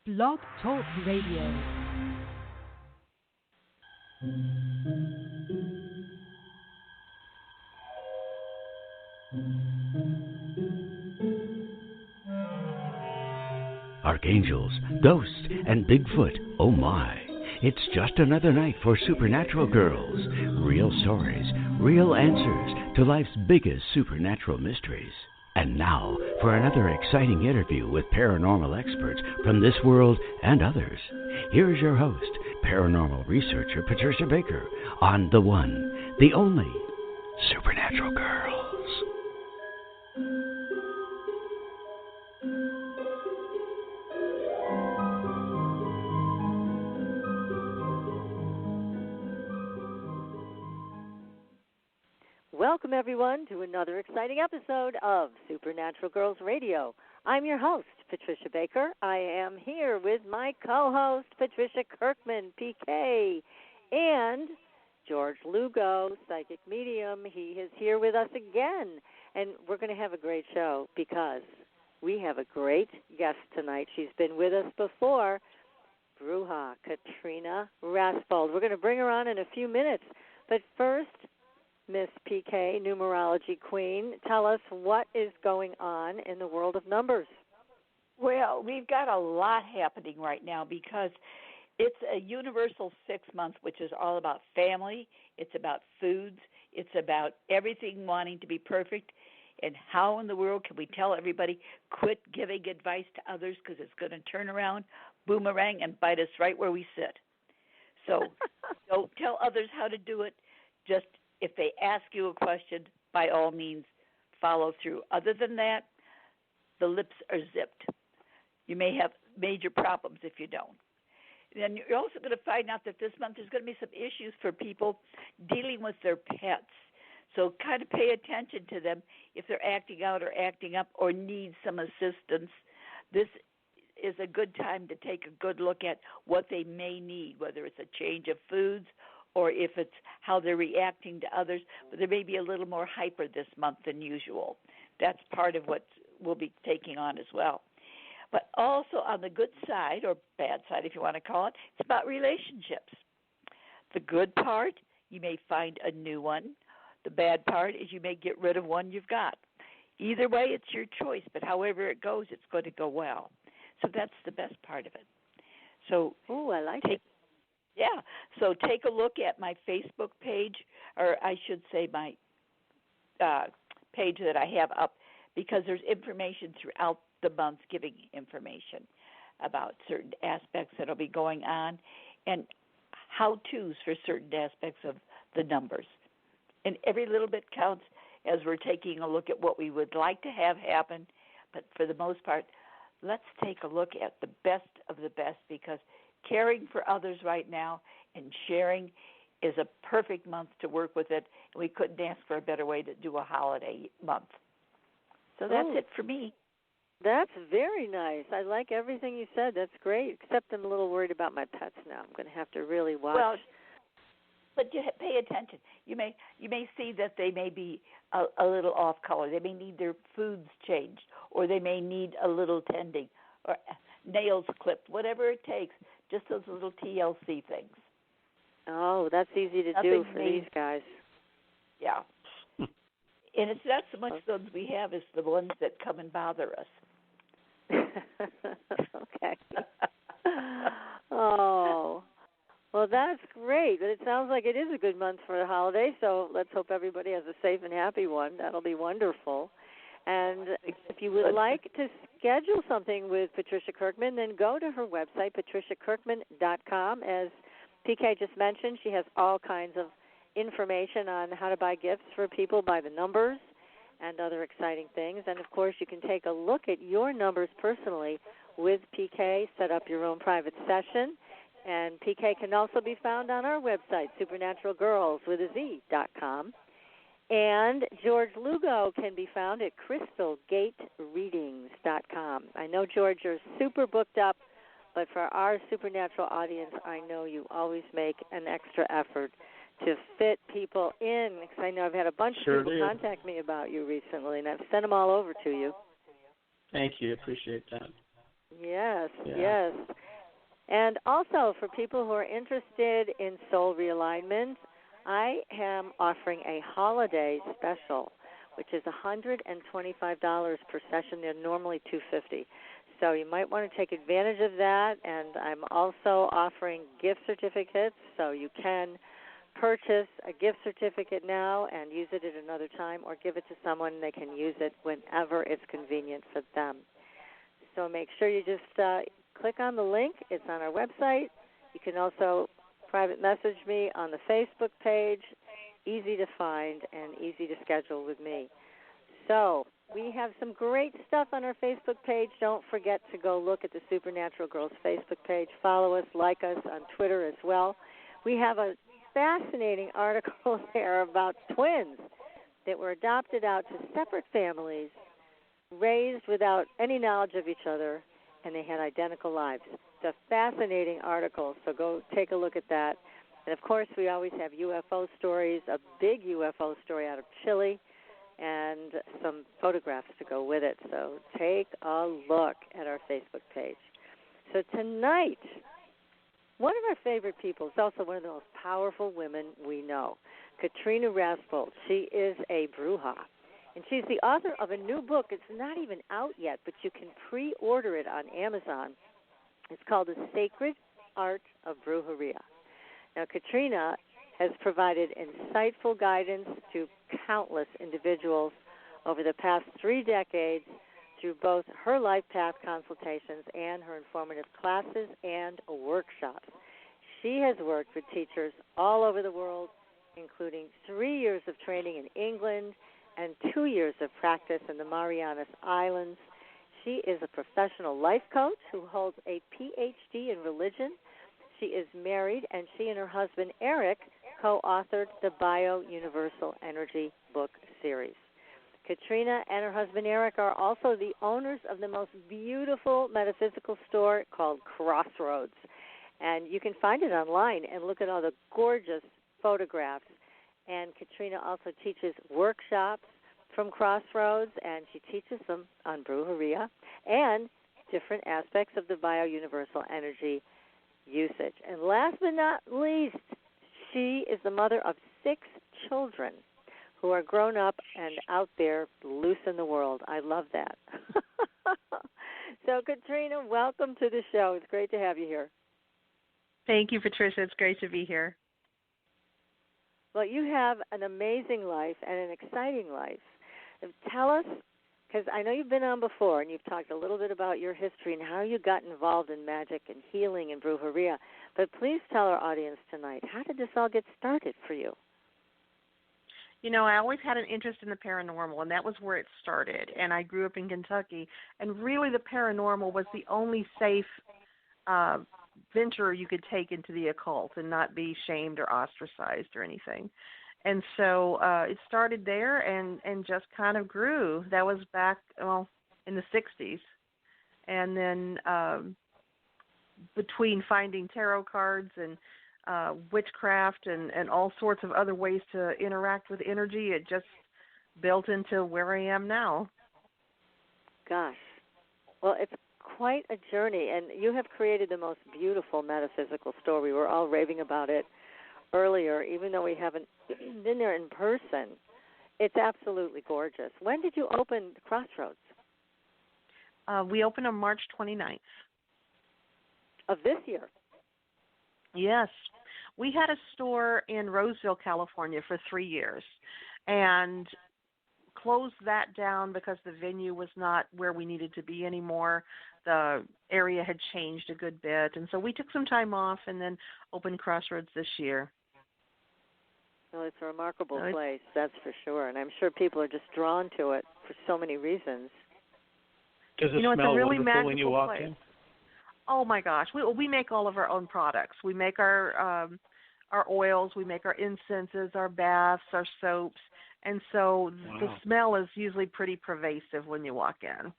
Blog Talk Radio. Archangels, ghosts, and Bigfoot, oh my. It's just another night for Supernatural Girls. Real stories, real answers to life's biggest supernatural mysteries. And now for another exciting interview with paranormal experts from this world and others. Here's your host, paranormal researcher Patricia Baker, on the one, the only Supernatural Girls. Welcome, everyone, to another exciting episode of Supernatural Girls Radio. I'm your host, Patricia Baker. I am here with my co-host, Patricia Kirkman, PK, and George Lugo, psychic medium. He is here with us again, and we're going to have a great show because we have a great guest tonight. She's been with us before, Bruja, Katrina Rasbold. We're going to bring her on in a few minutes, but first, Miss PK, numerology queen, tell us what is going on in the world of numbers. Well, we've got a lot happening right now because it's a universal 6 months, which is all about family. It's about foods. It's about everything wanting to be perfect. And how in the world can we tell everybody, quit giving advice to others because it's going to turn around, boomerang, and bite us right where we sit. So don't tell others how to do it. Just if they ask you a question, by all means, follow through. Other than that, the lips are zipped. You may have major problems if you don't. Then you're also going to find out that this month there's going to be some issues for people dealing with their pets. So kind of pay attention to them if they're acting out or acting up or need some assistance. This is a good time to take a good look at what they may need, whether it's a change of foods or if it's how they're reacting to others. But there may be a little more hyper this month than usual. That's part of what we'll be taking on as well. But also on the good side, or bad side if you want to call it, it's about relationships. The good part, you may find a new one. The bad part is you may get rid of one you've got. Either way, it's your choice, but however it goes, it's going to go well. So that's the best part of it. So, I like it. Yeah, so take a look at my Facebook page, or I should say my page that I have up, because there's information throughout the month giving information about certain aspects that will be going on and how-tos for certain aspects of the numbers. And every little bit counts as we're taking a look at what we would like to have happen, but for the most part, let's take a look at the best of the best, because caring for others right now and sharing is a perfect month to work with it. And we couldn't ask for a better way to do a holiday month. So that's it for me. That's very nice. I like everything you said. That's great, except I'm a little worried about my pets now. I'm going to have to really watch. Well, but you pay attention. You may see that they may be a little off color. They may need their foods changed, or they may need a little tending, or nails clipped, whatever it takes. Just those little TLC things. Oh, that's easy to do for these guys. Yeah. And it's not so much those we have as the ones that come and bother us. Okay. Oh. Well, that's great. But it sounds like it is a good month for the holiday, so let's hope everybody has a safe and happy one. That'll be wonderful. And if you would like to schedule something with Patricia Kirkman, then go to her website, patriciakirkman.com. As PK just mentioned, she has all kinds of information on how to buy gifts for people by the numbers and other exciting things. And, of course, you can take a look at your numbers personally with PK, set up your own private session. And PK can also be found on our website, supernaturalgirls.com. And George Lugo can be found at crystalgatereadings.com. I know, George, you're super booked up, but for our supernatural audience, I know you always make an extra effort to fit people in. Because I know I've had a bunch of people contact me about you recently, and I've sent them all over to you. Thank you. Appreciate that. Yes, yes. And also, for people who are interested in soul realignment, I am offering a holiday special, which is $125 per session. They're normally $250. So you might want to take advantage of that. And I'm also offering gift certificates, so you can purchase a gift certificate now and use it at another time, or give it to someone and they can use it whenever it's convenient for them. So make sure you just click on the link. It's on our website. You can also private message me on the Facebook page. Easy to find and easy to schedule with me. So we have some great stuff on our Facebook page. Don't forget to go look at the Supernatural Girls Facebook page. Follow us, like us on Twitter as well. We have a fascinating article there about twins that were adopted out to separate families, raised without any knowledge of each other, and they had identical lives. It's a fascinating article, so go take a look at that. And, of course, we always have UFO stories, a big UFO story out of Chile, and some photographs to go with it. So take a look at our Facebook page. So tonight, one of our favorite people is also one of the most powerful women we know, Katrina Rasbold. She is a Bruja, and she's the author of a new book. It's not even out yet, but you can pre-order it on Amazon. It's called The Sacred Art of Brujeria. Now, Katrina has provided insightful guidance to countless individuals over the past 3 decades through both her life path consultations and her informative classes and workshops. She has worked with teachers all over the world, including 3 years of training in England and 2 years of practice in the Marianas Islands. She is a professional life coach who holds a PhD in religion. She is married, and she and her husband, Eric, co-authored the Bio-Universal Energy book series. Katrina and her husband, Eric, are also the owners of the most beautiful metaphysical store called Crossroads. And you can find it online and look at all the gorgeous photographs. And Katrina also teaches workshops from Crossroads, and she teaches them on Brujeria and different aspects of the Bio-Universal Energy usage. And last but not least, she is the mother of 6 children who are grown up and out there loose in the world. I love that. So, Katrina, welcome to the show. It's great to have you here. Thank you, Patricia. It's great to be here. Well, you have an amazing life and an exciting life. Tell us, because I know you've been on before and you've talked a little bit about your history and how you got involved in magic and healing and Brujeria, but please tell our audience tonight, how did this all get started for you? You know, I always had an interest in the paranormal, and that was where it started. And I grew up in Kentucky, and really the paranormal was the only safe venture you could take into the occult and not be shamed or ostracized or anything. And so it started there and just kind of grew. That was back, in the 60s. And then between finding tarot cards and witchcraft and all sorts of other ways to interact with energy, it just built into where I am now. Gosh. Well, it's quite a journey, and you have created the most beautiful metaphysical store. We were all raving about it earlier, even though we haven't been there in person. It's absolutely gorgeous. When did you open Crossroads? We opened on March 29th. Of this year? Yes. We had a store in Roseville, California for 3 years and closed that down because the venue was not where we needed to be anymore. The area had changed a good bit, and so we took some time off and then opened Crossroads this year. Well, it's a remarkable place, that's for sure, and I'm sure people are just drawn to it for so many reasons. Does it smell it's a really wonderful when you walk place. in? Oh my gosh, we make all of our own products. We make our oils, we make our incenses, our baths, our soaps, and so the smell is usually pretty pervasive when you walk in.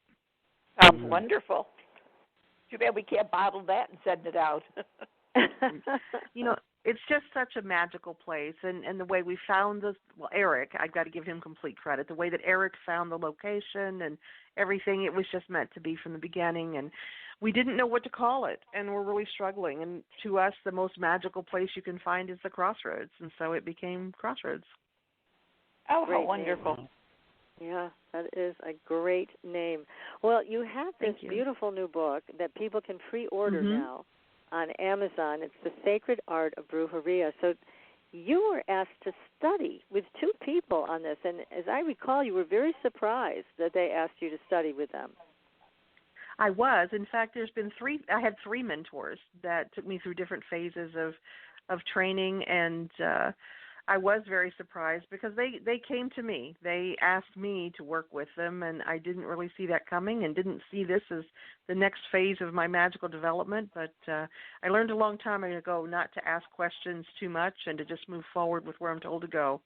Sounds wonderful. Too bad we can't bottle that and send it out. It's just such a magical place, and the way we found this, Eric, I've got to give him complete credit. The way that Eric found the location and everything, it was just meant to be from the beginning. And we didn't know what to call it, and we're really struggling. And to us, the most magical place you can find is the Crossroads, and so it became Crossroads. Oh, Great how wonderful. Name. Yeah, that is a great name. Well, you have this beautiful new book that people can pre-order now on Amazon. It's The Sacred Art of Brujeria. So you were asked to study with two people on this, and as I recall, you were very surprised that they asked you to study with them. I was. In fact, there's been I had three mentors that took me through different phases of training, and I was very surprised because they came to me. They asked me to work with them, and I didn't really see that coming and didn't see this as the next phase of my magical development. But I learned a long time ago not to ask questions too much and to just move forward with where I'm told to go.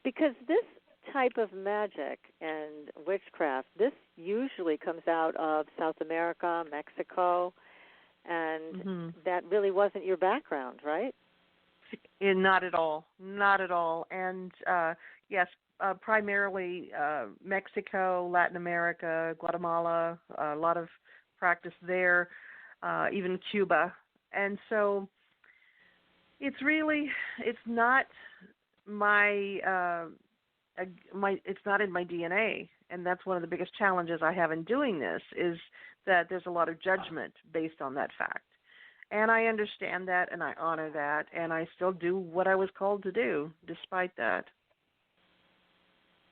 Because this type of magic and witchcraft, this usually comes out of South America, Mexico, and that really wasn't your background, right? Not at all. Not at all. And yes, primarily Mexico, Latin America, Guatemala, a lot of practice there, even Cuba. And so it's not it's not in my DNA. And that's one of the biggest challenges I have in doing this, is that there's a lot of judgment based on that fact. And I understand that, and I honor that, and I still do what I was called to do, despite that.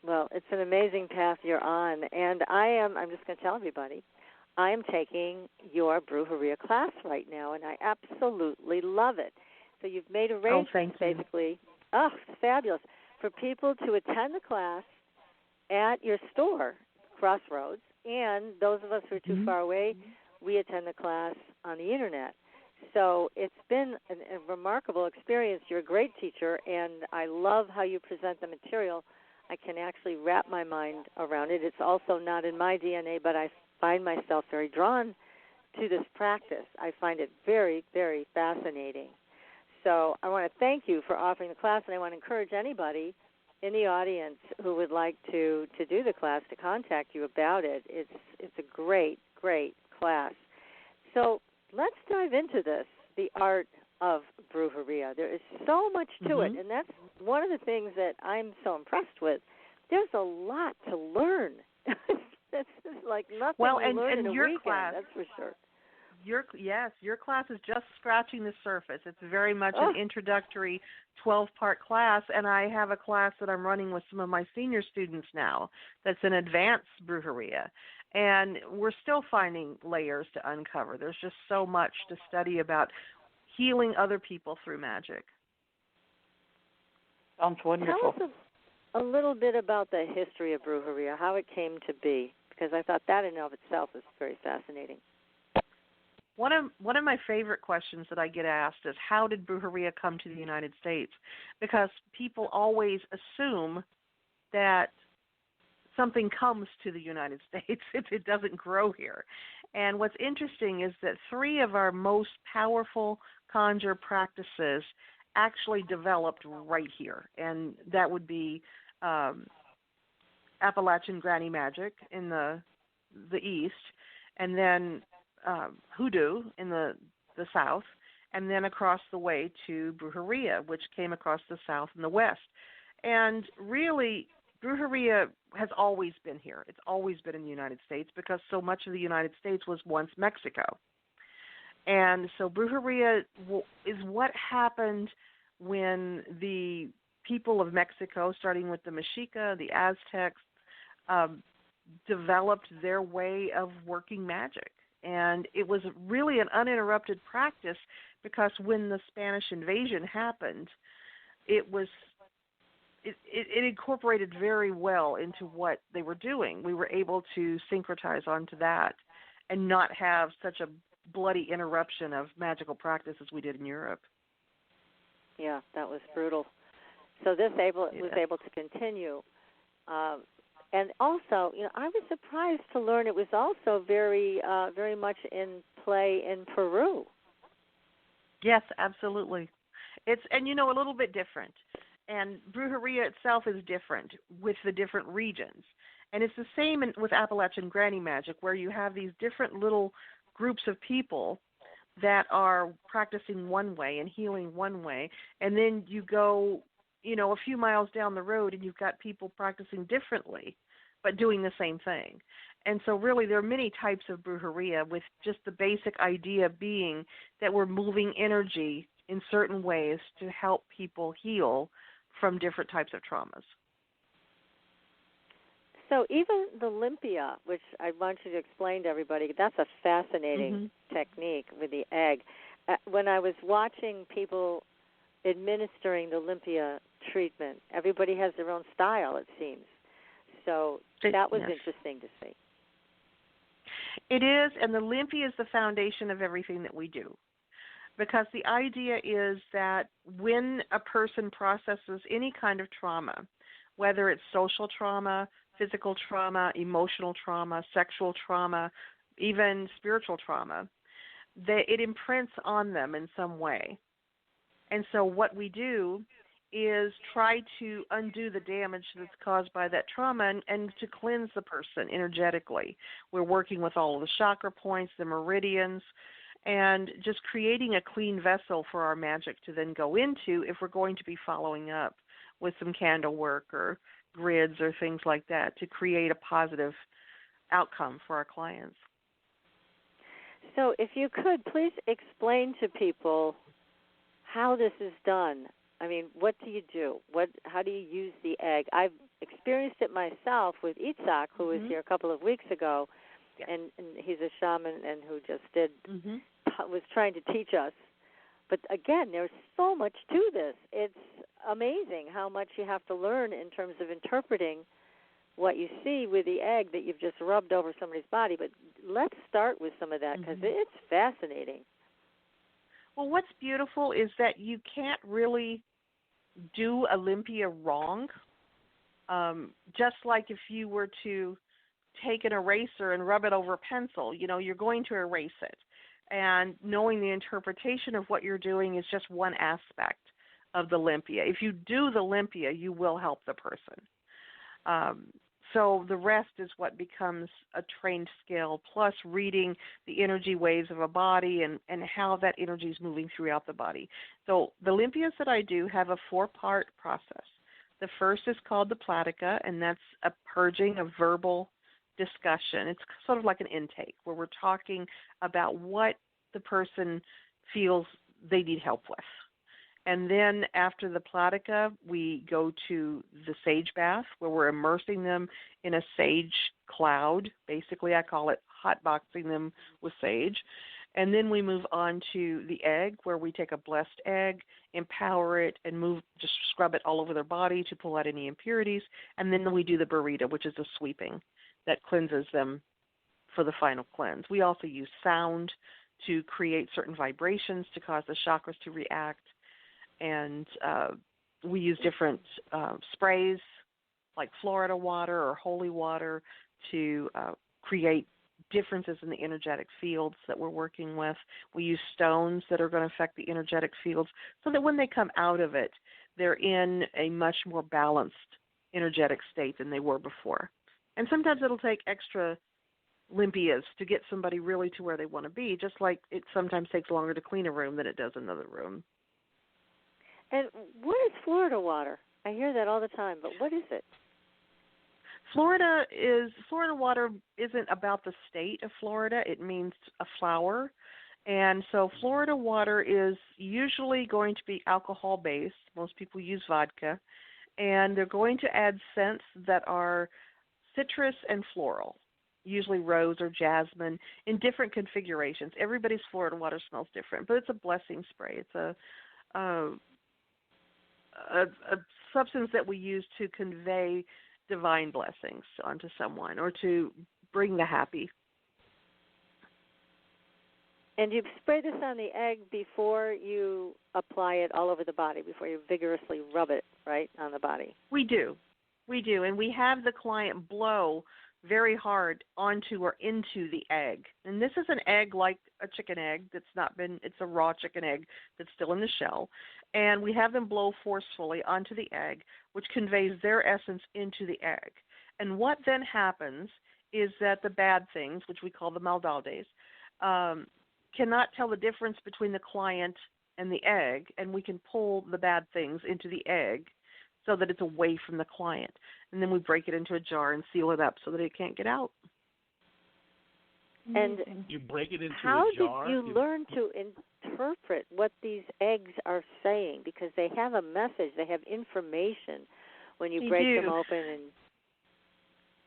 Well, it's an amazing path you're on, and I'm just going to tell everybody, I am taking your Brujeria class right now, and I absolutely love it. So you've made arrangements, basically. Oh, it's fabulous. For people to attend the class at your store, Crossroads, and those of us who are too far away, we attend the class on the Internet. So it's been a remarkable experience. You're a great teacher, and I love how you present the material. I can actually wrap my mind around it. It's also not in my DNA, but I find myself very drawn to this practice. I find it very, very fascinating. So I want to thank you for offering the class, and I want to encourage anybody in the audience who would like to do the class to contact you about it. It's a great, great class. So let's dive into this, the art of Brujeria. There is so much to it, and that's one of the things that I'm so impressed with. There's a lot to learn. It's like nothing you learn in a weekend, class, that's for sure. Your class is just scratching the surface. It's very much an introductory 12-part class, and I have a class that I'm running with some of my senior students now that's an advanced Brujeria. And we're still finding layers to uncover. There's just so much to study about healing other people through magic. Sounds wonderful. Tell us a little bit about the history of Brujeria, how it came to be, because I thought that in and of itself is very fascinating. One of my favorite questions that I get asked is, how did Brujeria come to the United States? Because people always assume that something comes to the United States if it doesn't grow here. And what's interesting is that three of our most powerful conjure practices actually developed right here. And that would be Appalachian granny magic in the east, and then hoodoo in the south, and then across the way to Brujeria, which came across the south and the west. And really, Brujeria has always been here. It's always been in the United States because so much of the United States was once Mexico. And so Brujeria is what happened when the people of Mexico, starting with the Mexica, the Aztecs, developed their way of working magic. And it was really an uninterrupted practice because when the Spanish invasion happened, it incorporated very well into what they were doing. We were able to syncretize onto that and not have such a bloody interruption of magical practice as we did in Europe. Yeah, that was brutal. So this was able to continue. And also, I was surprised to learn it was also very, very much in play in Peru. Yes, absolutely. It's a little bit different. And Brujeria itself is different with the different regions. And it's the same with Appalachian Granny Magic, where you have these different little groups of people that are practicing one way and healing one way, and then you go, a few miles down the road and you've got people practicing differently but doing the same thing. And so really there are many types of brujeria, with just the basic idea being that we're moving energy in certain ways to help people heal from different types of traumas. So even the limpia, which I want you to explain to everybody, that's a fascinating technique with the egg. When I was watching people administering the limpia treatment, everybody has their own style, it seems. So that was interesting to see. It is, and the limpia is the foundation of everything that we do. Because the idea is that when a person processes any kind of trauma, whether it's social trauma, physical trauma, emotional trauma, sexual trauma, even spiritual trauma, it imprints on them in some way. And so what we do is try to undo the damage that's caused by that trauma and to cleanse the person energetically. We're working with all of the chakra points, the meridians, and just creating a clean vessel for our magic to then go into if we're going to be following up with some candle work or grids or things like that to create a positive outcome for our clients. So if you could, please explain to people how this is done. I mean, what do you do? How do you use the egg? I've experienced it myself with Itzhak, who was here a couple of weeks ago, and he's a shaman and who just was trying to teach us. But again, there's so much to this. It's amazing how much you have to learn in terms of interpreting what you see with the egg that you've just rubbed over somebody's body. But let's start with some of that because it's fascinating. Well, what's beautiful is that you can't really do a limpia wrong. Just like if you were to take an eraser and rub it over a pencil, you're going to erase it. And knowing the interpretation of what you're doing is just one aspect of the limpia. If you do the limpia, you will help the person. So the rest is what becomes a trained skill, plus reading the energy waves of a body and how that energy is moving throughout the body. So the limpias that I do have a 4-part process. The first is called the platica, and that's a purging of verbal discussion. It's sort of like an intake where we're talking about what the person feels they need help with. And then after the platica, we go to the sage bath where we're immersing them in a sage cloud. Basically, I call it hotboxing them with sage. And then we move on to the egg where we take a blessed egg, empower it, and just scrub it all over their body to pull out any impurities. And then we do the burrito, which is a sweeping that cleanses them for the final cleanse. We also use sound to create certain vibrations to cause the chakras to react. And we use different sprays like Florida water or holy water to create differences in the energetic fields that we're working with. We use stones that are going to affect the energetic fields so that when they come out of it, they're in a much more balanced energetic state than they were before. And sometimes it'll take extra limpias to get somebody really to where they want to be, just like it sometimes takes longer to clean a room than it does another room. And what is Florida water? I hear that all the time, but what is it? Florida water isn't about the state of Florida. It means a flower. And so Florida water is usually going to be alcohol-based. Most people use vodka. And they're going to add scents that are citrus and floral, usually rose or jasmine, in different configurations. Everybody's Florida water smells different, but it's a blessing spray. It's a substance that we use to convey divine blessings onto someone or to bring the happy. And you spray this on the egg before you apply it all over the body, before you vigorously rub it, right, on the body? We do. And we have the client blow very hard onto or into the egg. And this is an egg like a chicken egg it's a raw chicken egg that's still in the shell. And we have them blow forcefully onto the egg, which conveys their essence into the egg. And what then happens is that the bad things, which we call the maldades, cannot tell the difference between the client and the egg, and we can pull the bad things into the egg so that it's away from the client. And then we break it into a jar and seal it up so that it can't get out. And you break it into how a jar? did you learn to interpret what these eggs are saying? Because they have a message, they have information when you break them open. And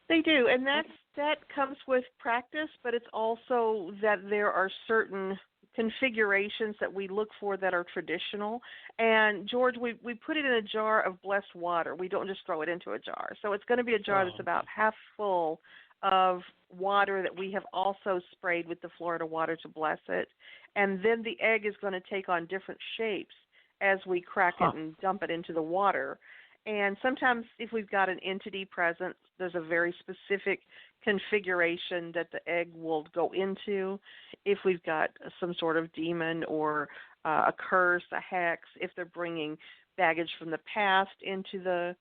they do, and that comes with practice, but it's also that there are certain configurations that we look for that are traditional. And, George, we put it in a jar of blessed water. We don't just throw it into a jar. So it's going to be a jar that's about half full of water that we have also sprayed with the Florida water to bless it. And then the egg is going to take on different shapes as we crack it and dump it into the water. And sometimes if we've got an entity present, there's a very specific configuration that the egg will go into. If we've got some sort of demon or a curse, a hex, if they're bringing baggage from the past into the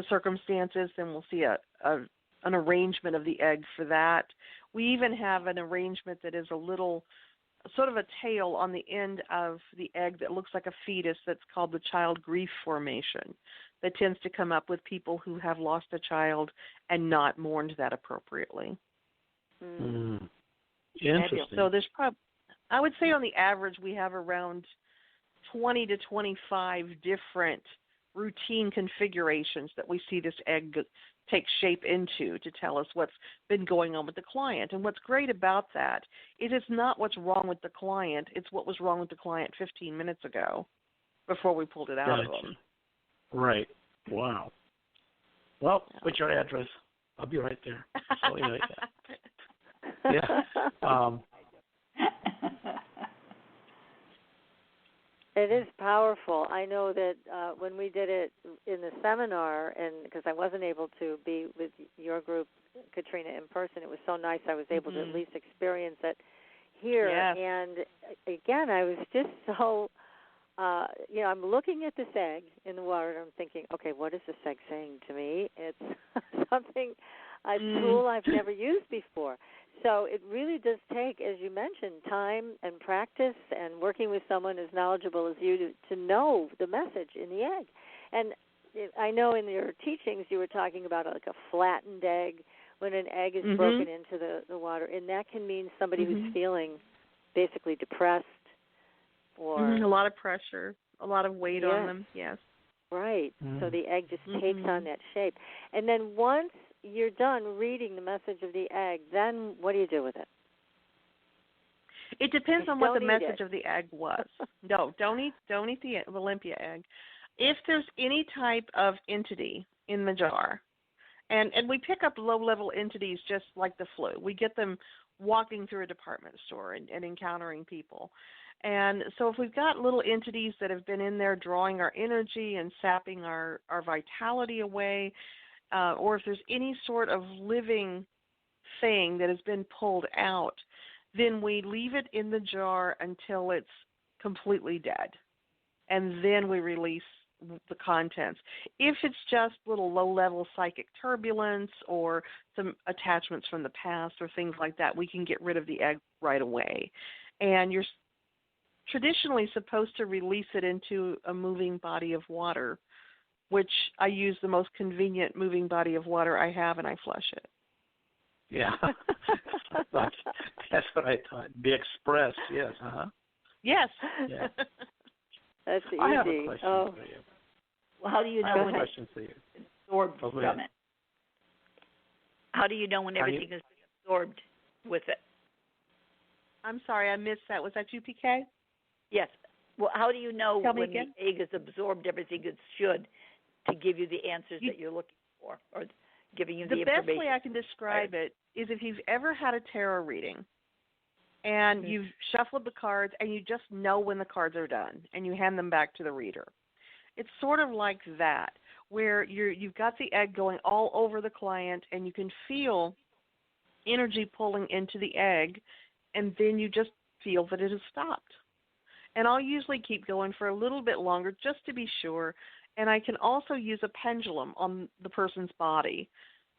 circumstances, then we'll see an arrangement of the egg for that. We even have an arrangement that is a little sort of a tail on the end of the egg that looks like a fetus that's called the child grief formation, that tends to come up with people who have lost a child and not mourned that appropriately. Interesting. So there's I would say on the average we have around 20 to 25 different routine configurations that we see this egg take shape into to tell us what's been going on with the client. And what's great about that is it's not what's wrong with the client, it's what was wrong with the client 15 minutes ago before we pulled it out of them. Right. Wow. Well, what's your address? I'll be right there. Something like that. Yeah. It is powerful. I know that when we did it in the seminar, and because I wasn't able to be with your group, Katrina, in person, it was so nice I was able to at least experience it here. Yes. And again, I was just so, I'm looking at this egg in the water, and I'm thinking, okay, what is this egg saying to me? It's something, a tool I've never used before. So it really does take, as you mentioned, time and practice and working with someone as knowledgeable as you to know the message in the egg. And I know in your teachings you were talking about like a flattened egg when an egg is broken into the water, and that can mean somebody who's feeling basically depressed or a lot of pressure, a lot of weight on them, yes. Right. So the egg just takes on that shape. And then once you're done reading the message of the egg, then what do you do with it? It depends on what the message of the egg was. No, don't eat the Olympia egg. If there's any type of entity in the jar, and we pick up low-level entities just like the flu. We get them walking through a department store and encountering people. And so if we've got little entities that have been in there drawing our energy and sapping our vitality away, or if there's any sort of living thing that has been pulled out, then we leave it in the jar until it's completely dead. And then we release the contents. If it's just little low-level psychic turbulence or some attachments from the past or things like that, we can get rid of the egg right away. And you're traditionally supposed to release it into a moving body of water, which I use the most convenient moving body of water I have, and I flush it. Yeah. That's what I thought. The Express, yes. Yes. Yeah. That's easy. I have a question for you. Well, how do you know when it's absorbed from it? How do you know when everything is absorbed with it? I'm sorry, I missed that. Was that you, PK? Yes. Well, how do you know when the egg has absorbed everything it should to give you the answers that you're looking for, or giving you the information? The best way I can describe it is if you've ever had a tarot reading and you've shuffled the cards and you just know when the cards are done and you hand them back to the reader. It's sort of like that, where you've got the egg going all over the client and you can feel energy pulling into the egg, and then you just feel that it has stopped. And I'll usually keep going for a little bit longer just to be sure. And I can also use a pendulum on the person's body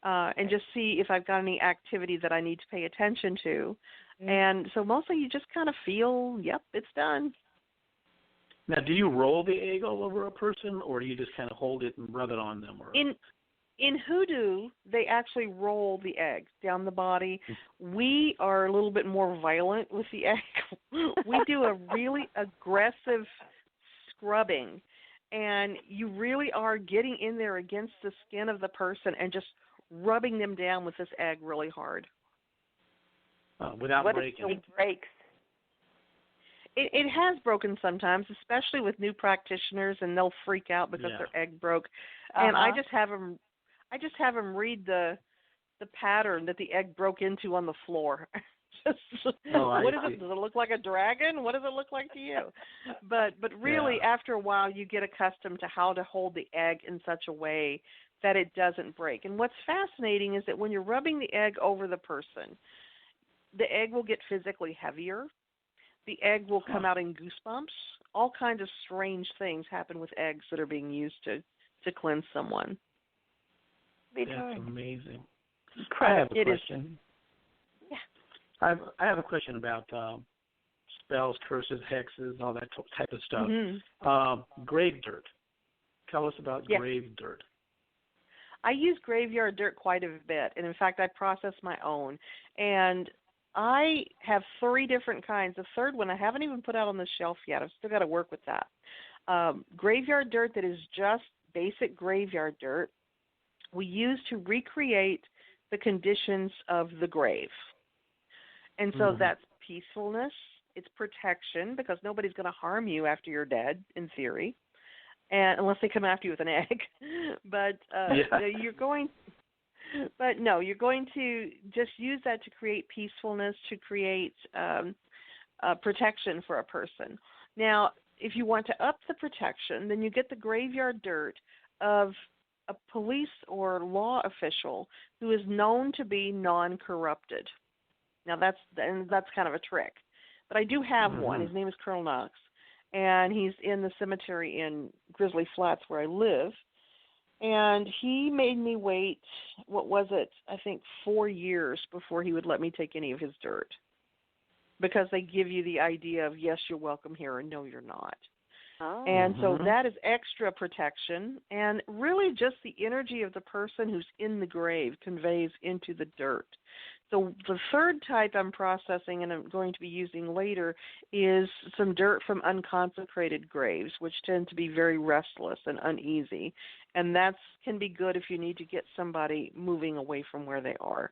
and just see if I've got any activity that I need to pay attention to. Mm-hmm. And so mostly you just kind of feel, yep, it's done. Now, do you roll the egg all over a person, or do you just kind of hold it and rub it on them? Or... In hoodoo, they actually roll the egg down the body. We are a little bit more violent with the egg. We do a really aggressive scrubbing, and you really are getting in there against the skin of the person and just rubbing them down with this egg really hard. Without breaking. What if it breaks? It has broken sometimes, especially with new practitioners, and they'll freak out because their egg broke. And I just have them read the pattern that the egg broke into on the floor. What is it? Does it look like a dragon? What does it look like to you? But really, after a while, you get accustomed to how to hold the egg in such a way that it doesn't break. And what's fascinating is that when you're rubbing the egg over the person, the egg will get physically heavier. The egg will come out in goosebumps. All kinds of strange things happen with eggs that are being used to cleanse someone. That's amazing. I have a question. I have a question about spells, curses, hexes, all that type of stuff. Mm-hmm. Grave dirt. Tell us about grave dirt. I use graveyard dirt quite a bit, and in fact, I process my own. And I have 3 different kinds. The third one I haven't even put out on the shelf yet. I've still got to work with that. Graveyard dirt that is just basic graveyard dirt we use to recreate the conditions of the grave. And so that's peacefulness, it's protection, because nobody's going to harm you after you're dead, in theory, and unless they come after you with an egg. But you're going to just use that to create peacefulness, to create protection for a person. Now, if you want to up the protection, then you get the graveyard dirt of a police or law official who is known to be non-corrupted. Now, that's kind of a trick. But I do have one. His name is Colonel Knox, and he's in the cemetery in Grizzly Flats where I live. And he made me wait, 4 years before he would let me take any of his dirt. Because they give you the idea of, yes, you're welcome here, and no, you're not. Oh. And so that is extra protection, and really just the energy of the person who's in the grave conveys into the dirt. So the third type I'm processing and I'm going to be using later is some dirt from unconsecrated graves, which tend to be very restless and uneasy. And that can be good if you need to get somebody moving away from where they are.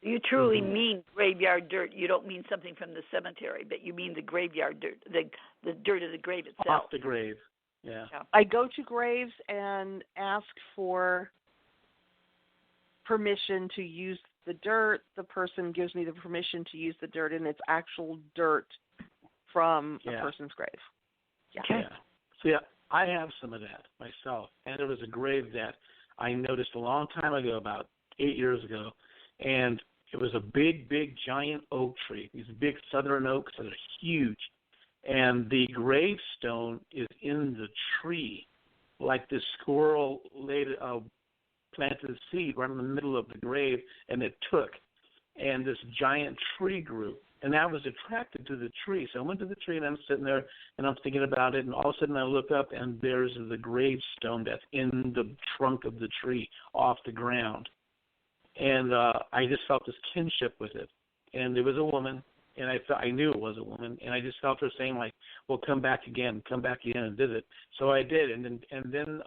You truly mean graveyard dirt. You don't mean something from the cemetery, but you mean the graveyard dirt, the dirt of the grave itself. Off the grave, yeah. I go to graves and ask for permission to use the dirt. The person gives me the permission to use the dirt, and it's actual dirt from a person's grave. Yeah. Okay. Yeah. So, I have some of that myself, and there was a grave that I noticed a long time ago, about 8 years ago, and it was a big, giant oak tree. These big southern oaks that are huge, and the gravestone is in the tree, like this squirrel planted a seed right in the middle of the grave, and it took, and this giant tree grew. And I was attracted to the tree. So I went to the tree, and I'm sitting there, and I'm thinking about it, and all of a sudden I look up, and there's the gravestone that's in the trunk of the tree off the ground. And I just felt this kinship with it. And it was a woman, and I knew it was a woman, and I just felt her saying, like, well, come back again and visit. So I did, and then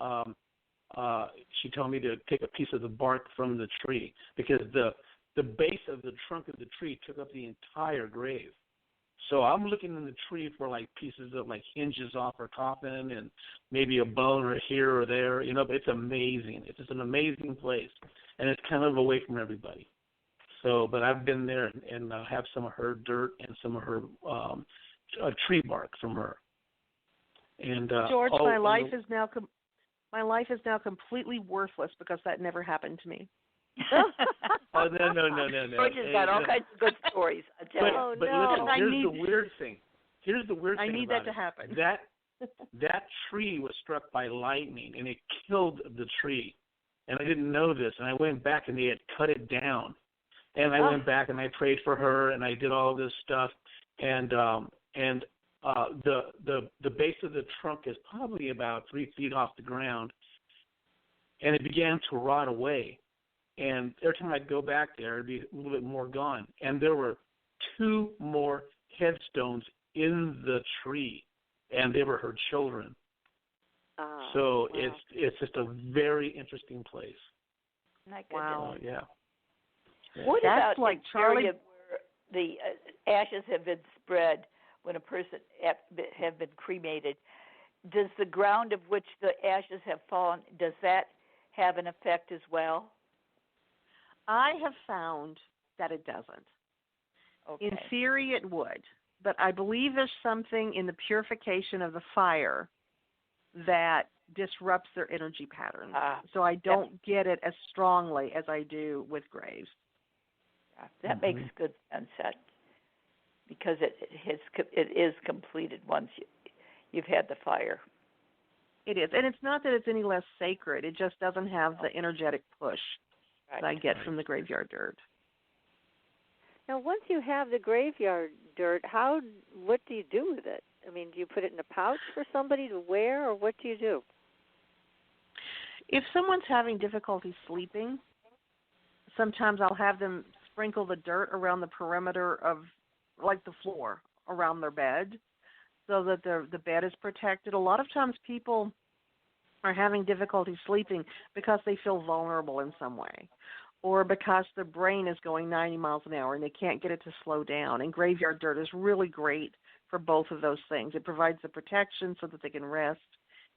she told me to take a piece of the bark from the tree, because the base of the trunk of the tree took up the entire grave. So I'm looking in the tree for, like, pieces of, like, hinges off her coffin and maybe a bone or here or there, but it's amazing. It's just an amazing place, and it's kind of away from everybody. So, but I've been there and have some of her dirt and some of her tree bark from her. And George, my life is now completely worthless because that never happened to me. Oh, no. George has got all kinds of good stories. I tell you. But listen, here's the weird thing. I need that to happen. that tree was struck by lightning, and it killed the tree. And I didn't know this, and I went back, and they had cut it down. And I went back, and I prayed for her, and I did all this stuff. And the base of the trunk is probably about 3 feet off the ground, and it began to rot away. And every time I'd go back there, it'd be a little bit more gone. And there were 2 more headstones in the tree, and they were her children. So wow. It's just a very interesting place. Wow. Yeah. What That's about like Charlie, where the ashes have been spread when a person have been cremated? Does the ground of which the ashes have fallen, does that have an effect as well? I have found that it doesn't. Okay. In theory, it would, but I believe there's something in the purification of the fire that disrupts their energy patterns. So I don't get it as strongly as I do with graves. Yeah, that makes good sense, because it is completed once you've had the fire. It is, and it's not that it's any less sacred. It just doesn't have the energetic push that I get from the graveyard dirt. Now, once you have the graveyard dirt, what do you do with it? I mean, do you put it in a pouch for somebody to wear, or what do you do? If someone's having difficulty sleeping, sometimes I'll have them sprinkle the dirt around the perimeter of, like, the floor around their bed, so that the bed is protected. A lot of times people are having difficulty sleeping because they feel vulnerable in some way, or because their brain is going 90 miles an hour and they can't get it to slow down. And graveyard dirt is really great for both of those things. It provides the protection so that they can rest,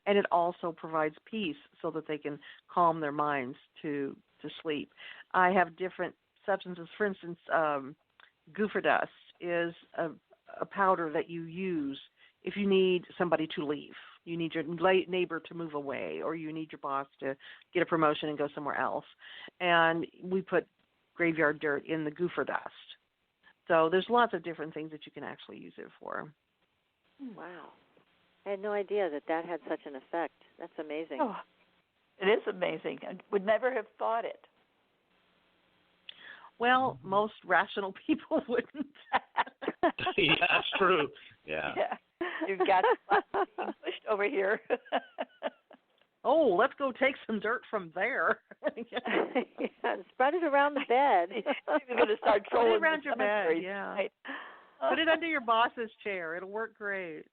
and it also provides peace so that they can calm their minds to sleep. I have different substances. For instance, gopher dust is a powder that you use if you need somebody to leave. You need your neighbor to move away, or you need your boss to get a promotion and go somewhere else. And we put graveyard dirt in the gopher dust. So there's lots of different things that you can actually use it for. Wow. I had no idea that had such an effect. That's amazing. Oh, it is amazing. I would never have thought it. Well, most rational people wouldn't. Yeah, that's true. Yeah. You've got being pushed over here. Oh, let's go take some dirt from there. And spread it around the bed. You're going to start trolling Put it around your bed, yeah. Right. Put it under your boss's chair. It'll work great.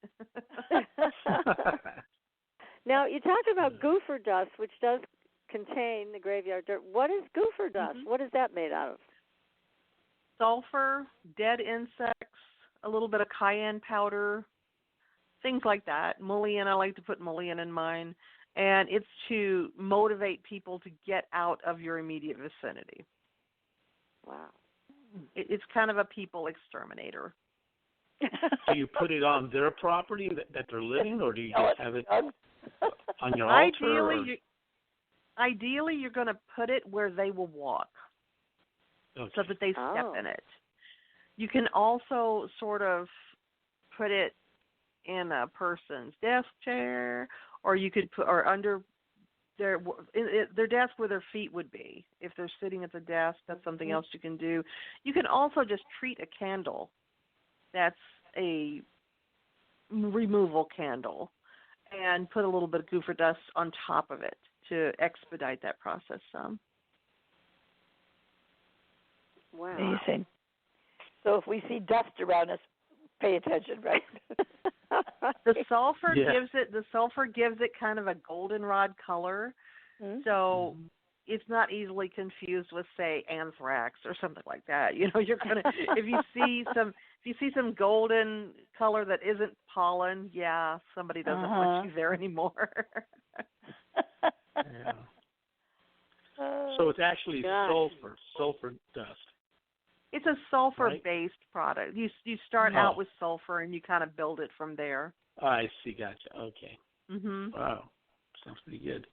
Now, you talked about gopher dust, which does contain the graveyard dirt. What is gopher dust? What is that made out of? Sulfur, dead insects, a little bit of cayenne powder, things like that. Mullein, I like to put mullein in mine. And it's to motivate people to get out of your immediate vicinity. Wow. It's kind of a people exterminator. Do you put it on their property that they're living, or do you just have it on your altar? Ideally, you're going to put it where they will walk, so that they step in it. You can also sort of put it in a person's desk chair, or you could put under their desk where their feet would be. If they're sitting at the desk, that's something else you can do. You can also just treat a candle. That's a removal candle, and put a little bit of gopher dust on top of it to expedite that process some. Wow. Amazing. So if we see dust around us, pay attention, right? The sulfur gives it kind of a goldenrod color, so it's not easily confused with, say, anthrax or something like that. You know, you're gonna if you see some golden color that isn't pollen, somebody doesn't want you there anymore. Yeah. So it's actually sulfur dust. It's a sulfur-based product. You start out with sulfur, and you kind of build it from there. I see. Gotcha. Okay. Mm-hmm. Wow. Sounds pretty good.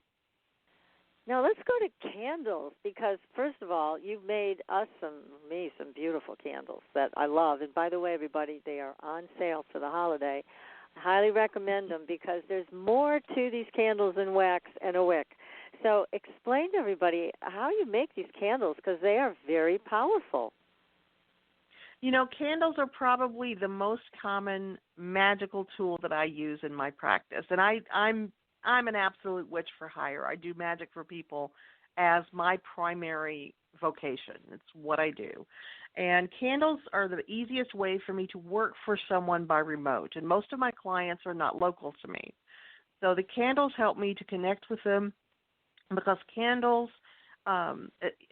Now let's go to candles, because first of all, you've made some beautiful candles that I love. And by the way, everybody, they are on sale for the holiday. I highly recommend them because there's more to these candles than wax and a wick. So explain to everybody how you make these candles because they are very powerful. You know, candles are probably the most common magical tool that I use in my practice. And I'm an absolute witch for hire. I do magic for people as my primary vocation. It's what I do. And candles are the easiest way for me to work for someone by remote. And most of my clients are not local to me. So the candles help me to connect with them because candles,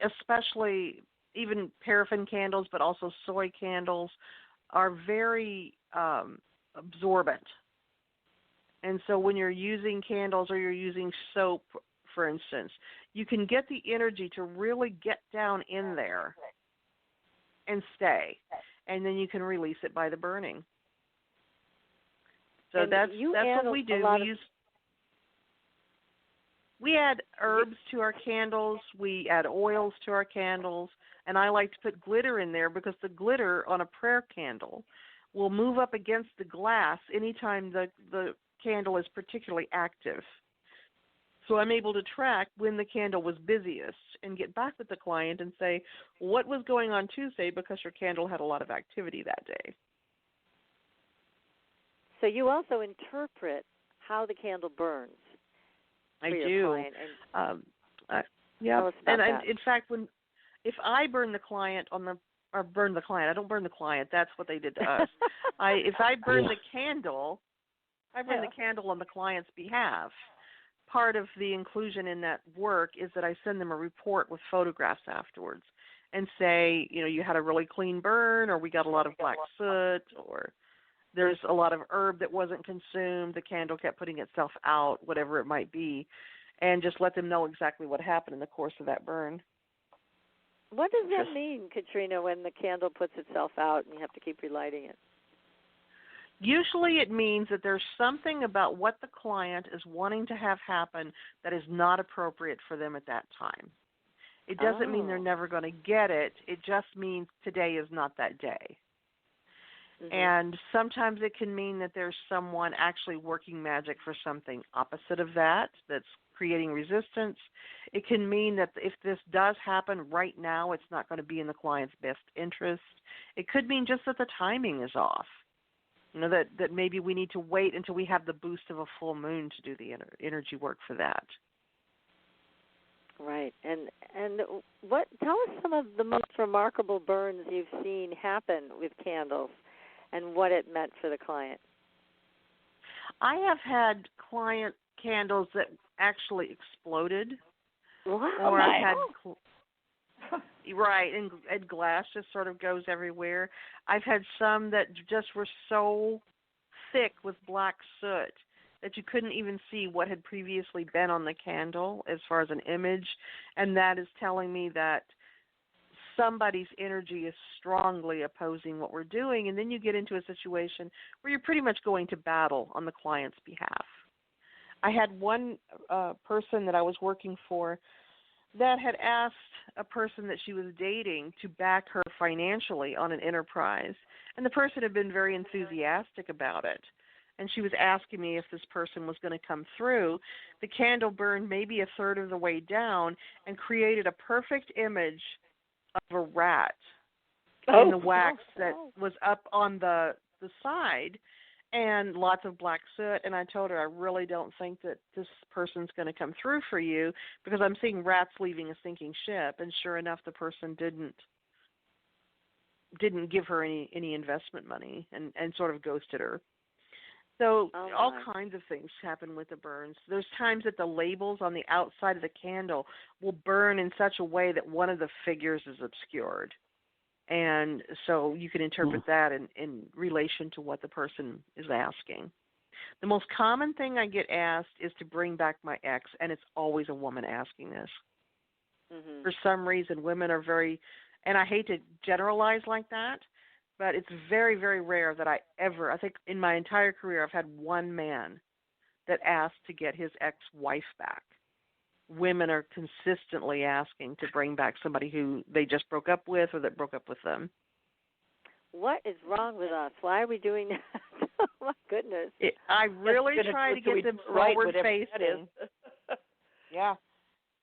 especially even paraffin candles, but also soy candles, are very absorbent. And so when you're using candles or you're using soap, for instance, you can get the energy to really get down in there and stay, and then you can release it by the burning. So and that's what we do. We add herbs to our candles. We add oils to our candles. And I like to put glitter in there because the glitter on a prayer candle will move up against the glass anytime the candle is particularly active. So I'm able to track when the candle was busiest and get back with the client and say, what was going on Tuesday because your candle had a lot of activity that day. So you also interpret how the candle burns. I do. Yeah, and in fact, if I burn the client I don't burn the client. That's what they did to us. If I burn the candle, I burn the candle on the client's behalf. Part of the inclusion in that work is that I send them a report with photographs afterwards and say, you know, you had a really clean burn, or we got a lot of black soot, or there's a lot of herb that wasn't consumed, the candle kept putting itself out, whatever it might be, and just let them know exactly what happened in the course of that burn. What does that mean, Katrina, when the candle puts itself out and you have to keep relighting it? Usually it means that there's something about what the client is wanting to have happen that is not appropriate for them at that time. It doesn't mean they're never going to get it. It just means today is not that day. Mm-hmm. And sometimes it can mean that there's someone actually working magic for something opposite of that, that's creating resistance. It can mean that if this does happen right now, it's not going to be in the client's best interest. It could mean just that the timing is off. You know, that maybe we need to wait until we have the boost of a full moon to do the energy work for that. Right. And tell us some of the most remarkable burns you've seen happen with candles and what it meant for the client. I have had client candles that actually exploded. Wow. Or I've had right, and glass just sort of goes everywhere. I've had some that just were so thick with black soot that you couldn't even see what had previously been on the candle as far as an image, and that is telling me that somebody's energy is strongly opposing what we're doing, and then you get into a situation where you're pretty much going to battle on the client's behalf. I had one person that I was working for that had asked a person that she was dating to back her financially on an enterprise, and the person had been very enthusiastic about it. And she was asking me if this person was going to come through. The candle burned maybe a third of the way down and created a perfect image of a rat in the wax that was up on the side, and lots of black soot. And I told her, I really don't think that this person's going to come through for you because I'm seeing rats leaving a sinking ship. And sure enough, the person didn't give her any investment money and sort of ghosted her. So all kinds of things happen with the burns. There's times that the labels on the outside of the candle will burn in such a way that one of the figures is obscured. And so you can interpret that in relation to what the person is asking. The most common thing I get asked is to bring back my ex, and it's always a woman asking this. Mm-hmm. For some reason, women are very, and I hate to generalize like that, but it's very, very rare that I think in my entire career I've had one man that asked to get his ex-wife back. Women are consistently asking to bring back somebody who they just broke up with or that broke up with them. What is wrong with us? Why are we doing that? Oh, my goodness. I really try to get them forward facing. Yeah.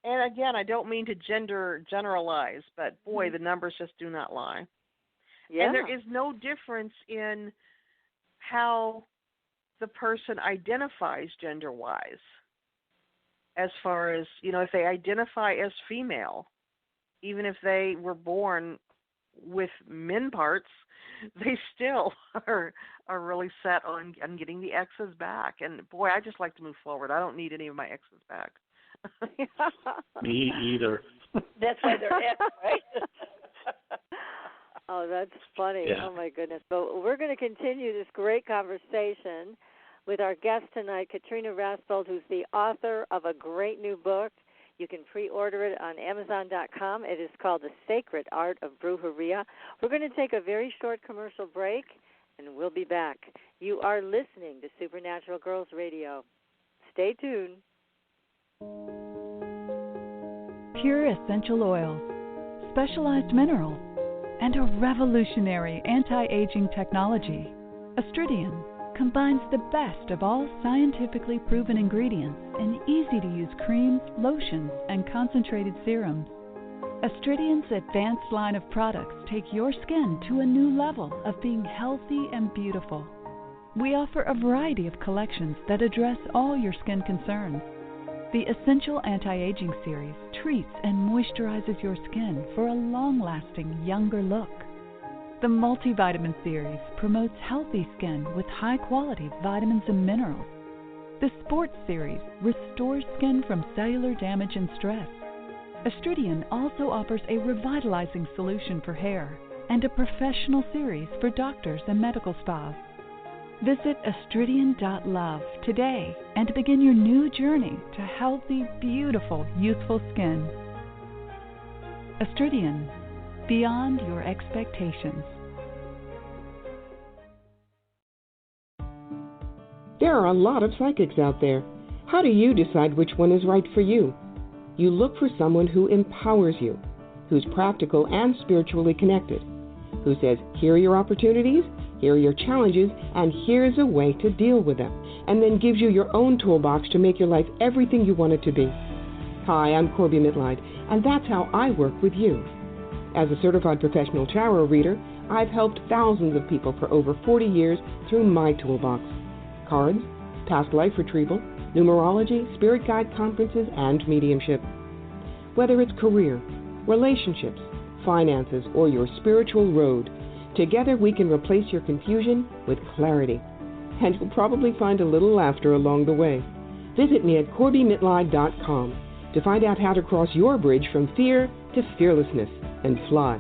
And again, I don't mean to generalize, but boy, the numbers just do not lie. Yeah. And there is no difference in how the person identifies gender-wise. As far as, if they identify as female, even if they were born with men parts, they still are really set on getting the X's back. And boy, I just like to move forward. I don't need any of my X's back. Me either. That's why they're X, right? Oh, that's funny. Yeah. Oh, my goodness. But we're going to continue this great conversation with our guest tonight, Katrina Rasbold, who's the author of a great new book. You can pre-order it on Amazon.com. It is called The Sacred Art of Brujeria. We're going to take a very short commercial break, and we'll be back. You are listening to Supernatural Girls Radio. Stay tuned. Pure essential oils, specialized minerals, and a revolutionary anti-aging technology. Astridian combines the best of all scientifically proven ingredients in easy-to-use creams, lotions, and concentrated serums. Astridian's advanced line of products take your skin to a new level of being healthy and beautiful. We offer a variety of collections that address all your skin concerns. The Essential Anti-Aging Series treats and moisturizes your skin for a long-lasting, younger look. The Multivitamin Series promotes healthy skin with high-quality vitamins and minerals. The Sports Series restores skin from cellular damage and stress. Astridian also offers a revitalizing solution for hair and a professional series for doctors and medical spas. Visit astridian.love today and begin your new journey to healthy, beautiful, youthful skin. Astridian, beyond your expectations. There are a lot of psychics out there. How do you decide which one is right for you? You look for someone who empowers you, who's practical and spiritually connected, who says, here are your opportunities, here are your challenges, and here's a way to deal with them, and then gives you your own toolbox to make your life everything you want it to be. Hi, I'm Corby Mitleid, and that's how I work with you. As a certified professional tarot reader, I've helped thousands of people for over 40 years through my toolbox. Cards, past life retrieval, numerology, spirit guide conferences, and mediumship. Whether it's career, relationships, finances, or your spiritual road, together we can replace your confusion with clarity. And you'll probably find a little laughter along the way. Visit me at CorbyMitleid.com to find out how to cross your bridge from fear to fearlessness and fly.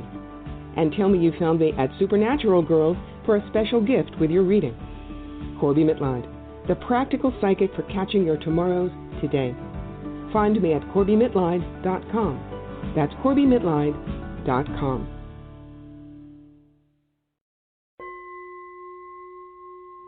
And tell me you found me at Supernatural Girls for a special gift with your reading. Corby Mitleid, the practical psychic for catching your tomorrows today. Find me at CorbyMitleid.com. That's CorbyMitleid.com.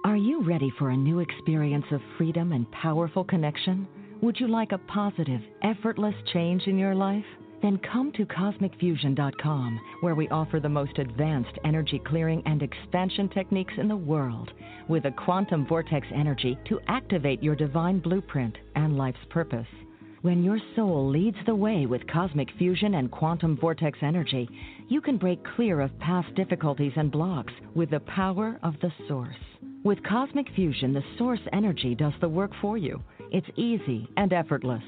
Are you ready for a new experience of freedom and powerful connection? Would you like a positive, effortless change in your life? Then come to CosmicFusion.com, where we offer the most advanced energy clearing and expansion techniques in the world, with a quantum vortex energy to activate your divine blueprint and life's purpose. When your soul leads the way with cosmic fusion and quantum vortex energy, you can break clear of past difficulties and blocks with the power of the source. With cosmic fusion, the source energy does the work for you. It's easy and effortless.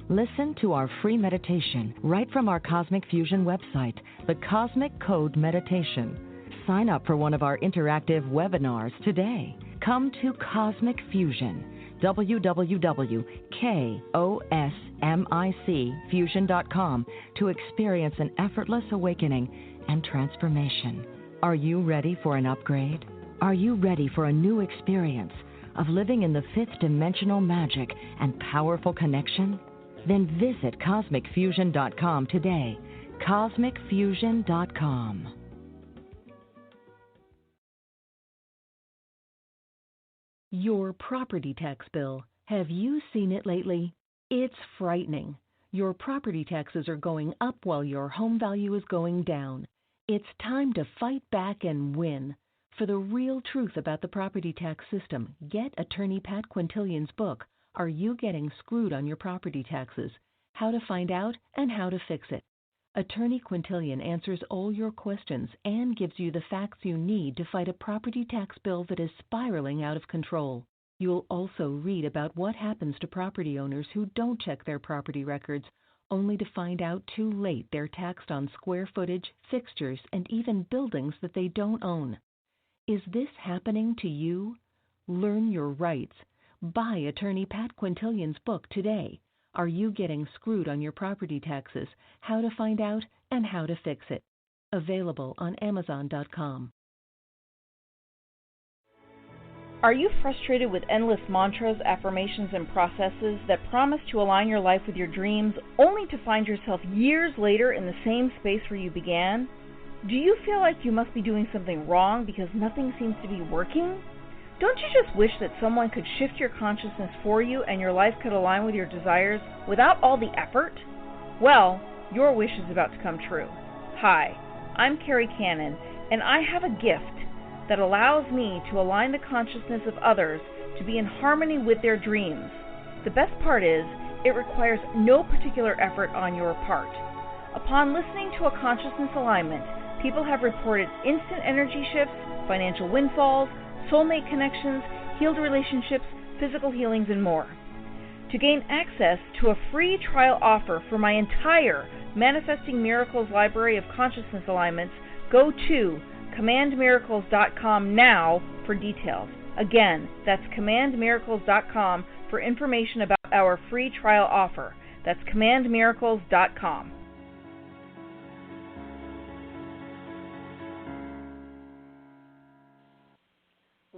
Listen to our free meditation right from our Cosmic Fusion website, the Cosmic Code Meditation. Sign up for one of our interactive webinars today. Come to Cosmic Fusion, www.KOSMICfusion.com, to experience an effortless awakening and transformation. Are you ready for an upgrade? Are you ready for a new experience of living in the fifth dimensional magic and powerful connection? Then visit CosmicFusion.com today. CosmicFusion.com. Your property tax bill. Have you seen it lately? It's frightening. Your property taxes are going up while your home value is going down. It's time to fight back and win. For the real truth about the property tax system, get attorney Pat Quintilian's book, Are You Getting Screwed on Your Property Taxes? How to Find Out and How to Fix It. Attorney Quintilian answers all your questions and gives you the facts you need to fight a property tax bill that is spiraling out of control. You'll also read about what happens to property owners who don't check their property records, only to find out too late they're taxed on square footage, fixtures, and even buildings that they don't own. Is this happening to you? Learn your rights. Buy attorney Pat Quintilian's book today. Are You Getting Screwed on Your Property Taxes? How to Find Out and How to Fix It. Available on Amazon.com. Are you frustrated with endless mantras, affirmations, and processes that promise to align your life with your dreams, only to find yourself years later in the same space where you began? Do you feel like you must be doing something wrong because nothing seems to be working? Don't you just wish that someone could shift your consciousness for you and your life could align with your desires without all the effort? Well, your wish is about to come true. Hi, I'm Carrie Cannon, and I have a gift that allows me to align the consciousness of others to be in harmony with their dreams. The best part is, it requires no particular effort on your part. Upon listening to a consciousness alignment, people have reported instant energy shifts, financial windfalls, soulmate connections, healed relationships, physical healings, and more. To gain access to a free trial offer for my entire Manifesting Miracles library of consciousness alignments, go to commandmiracles.com now for details. Again, that's commandmiracles.com for information about our free trial offer. That's commandmiracles.com.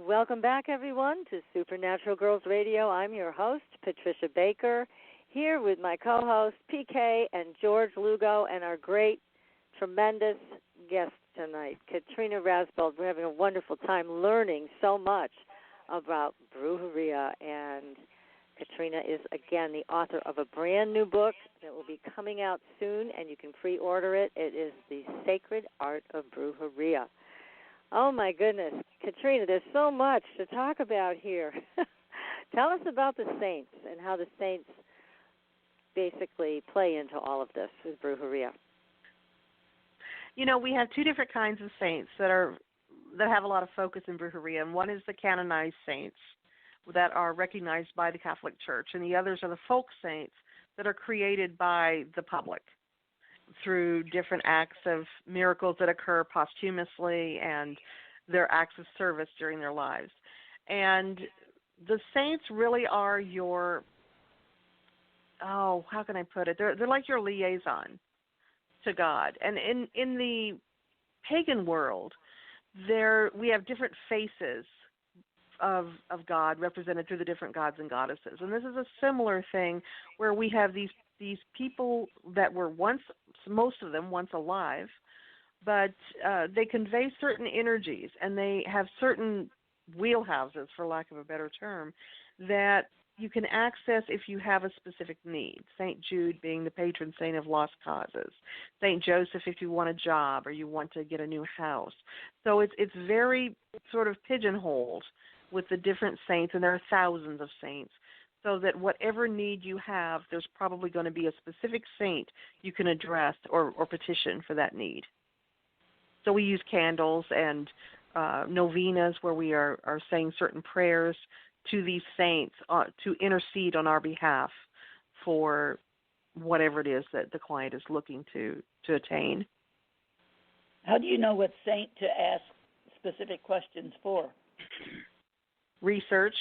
Welcome back, everyone, to Supernatural Girls Radio. I'm your host, Patricia Baker, here with my co-host, PK, and George Lugo, and our great, tremendous guest tonight, Katrina Rasbold. We're having a wonderful time learning so much about Brujeria, and Katrina is, again, the author of a brand new book that will be coming out soon, and you can pre-order it. It is The Sacred Art of Brujeria. Oh, my goodness. Katrina, there's so much to talk about here. Tell us about the saints and how the saints basically play into all of this with Brujeria. You know, we have two different kinds of saints that have a lot of focus in Brujeria, and one is the canonized saints that are recognized by the Catholic Church, and the others are the folk saints that are created by the public through different acts of miracles that occur posthumously and their acts of service during their lives. And the saints really are your, how can I put it? They're like your liaison to God. And in the pagan world, we have different faces of God represented through the different gods and goddesses. And this is a similar thing where we have these people that were most of them once alive, but they convey certain energies, and they have certain wheelhouses, for lack of a better term, that you can access if you have a specific need. St. Jude being the patron saint of lost causes. St. Joseph if you want a job or you want to get a new house. So it's very sort of pigeonholed with the different saints, and there are thousands of saints, so that whatever need you have, there's probably going to be a specific saint you can address or petition for that need. So we use candles and novenas where we are saying certain prayers to these saints to intercede on our behalf for whatever it is that the client is looking to attain. How do you know what saint to ask specific questions for? Research.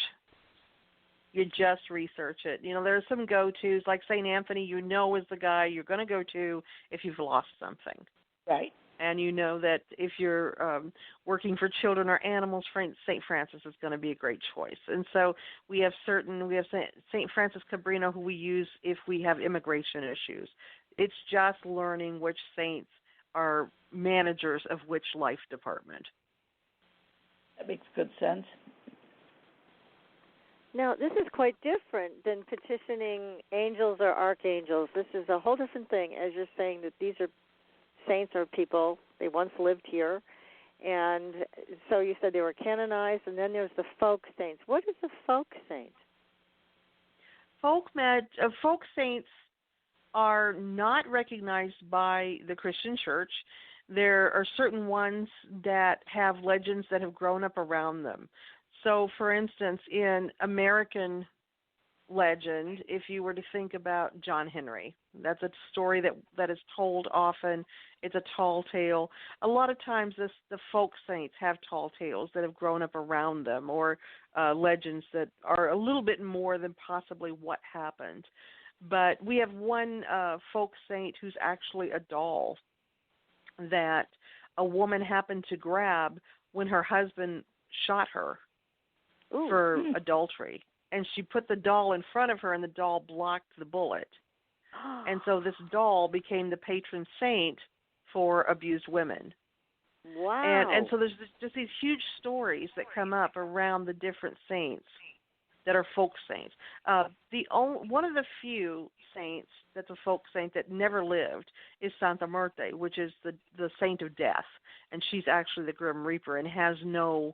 You just research it. You know, there are some go-tos, like St. Anthony, is the guy you're going to go to if you've lost something. Right. And you know that if you're working for children or animals, St. Francis is going to be a great choice. And so we have St. Francis Cabrino, who we use if we have immigration issues. It's just learning which saints are managers of which life department. That makes good sense. Now, this is quite different than petitioning angels or archangels. This is a whole different thing, as you're saying that these are saints or people, they once lived here, And so you said they were canonized, and then there's the folk saints. What is a folk saint? Folk saints are not recognized by the Christian Church. There are certain ones that have legends that have grown up around them. So, for instance, in American legend, if you were to think about John Henry, that's a story that is told often. It's a tall tale. A lot of times the folk saints have tall tales that have grown up around them, or legends that are a little bit more than possibly what happened. But we have one folk saint who's actually a doll that a woman happened to grab when her husband shot her for adultery. And she put the doll in front of her, and the doll blocked the bullet. And so this doll became the patron saint for abused women. Wow. And so there's just these huge stories that come up around the different saints that are folk saints. One of the few saints that's a folk saint that never lived is Santa Muerte, which is the saint of death. And she's actually the Grim Reaper and has no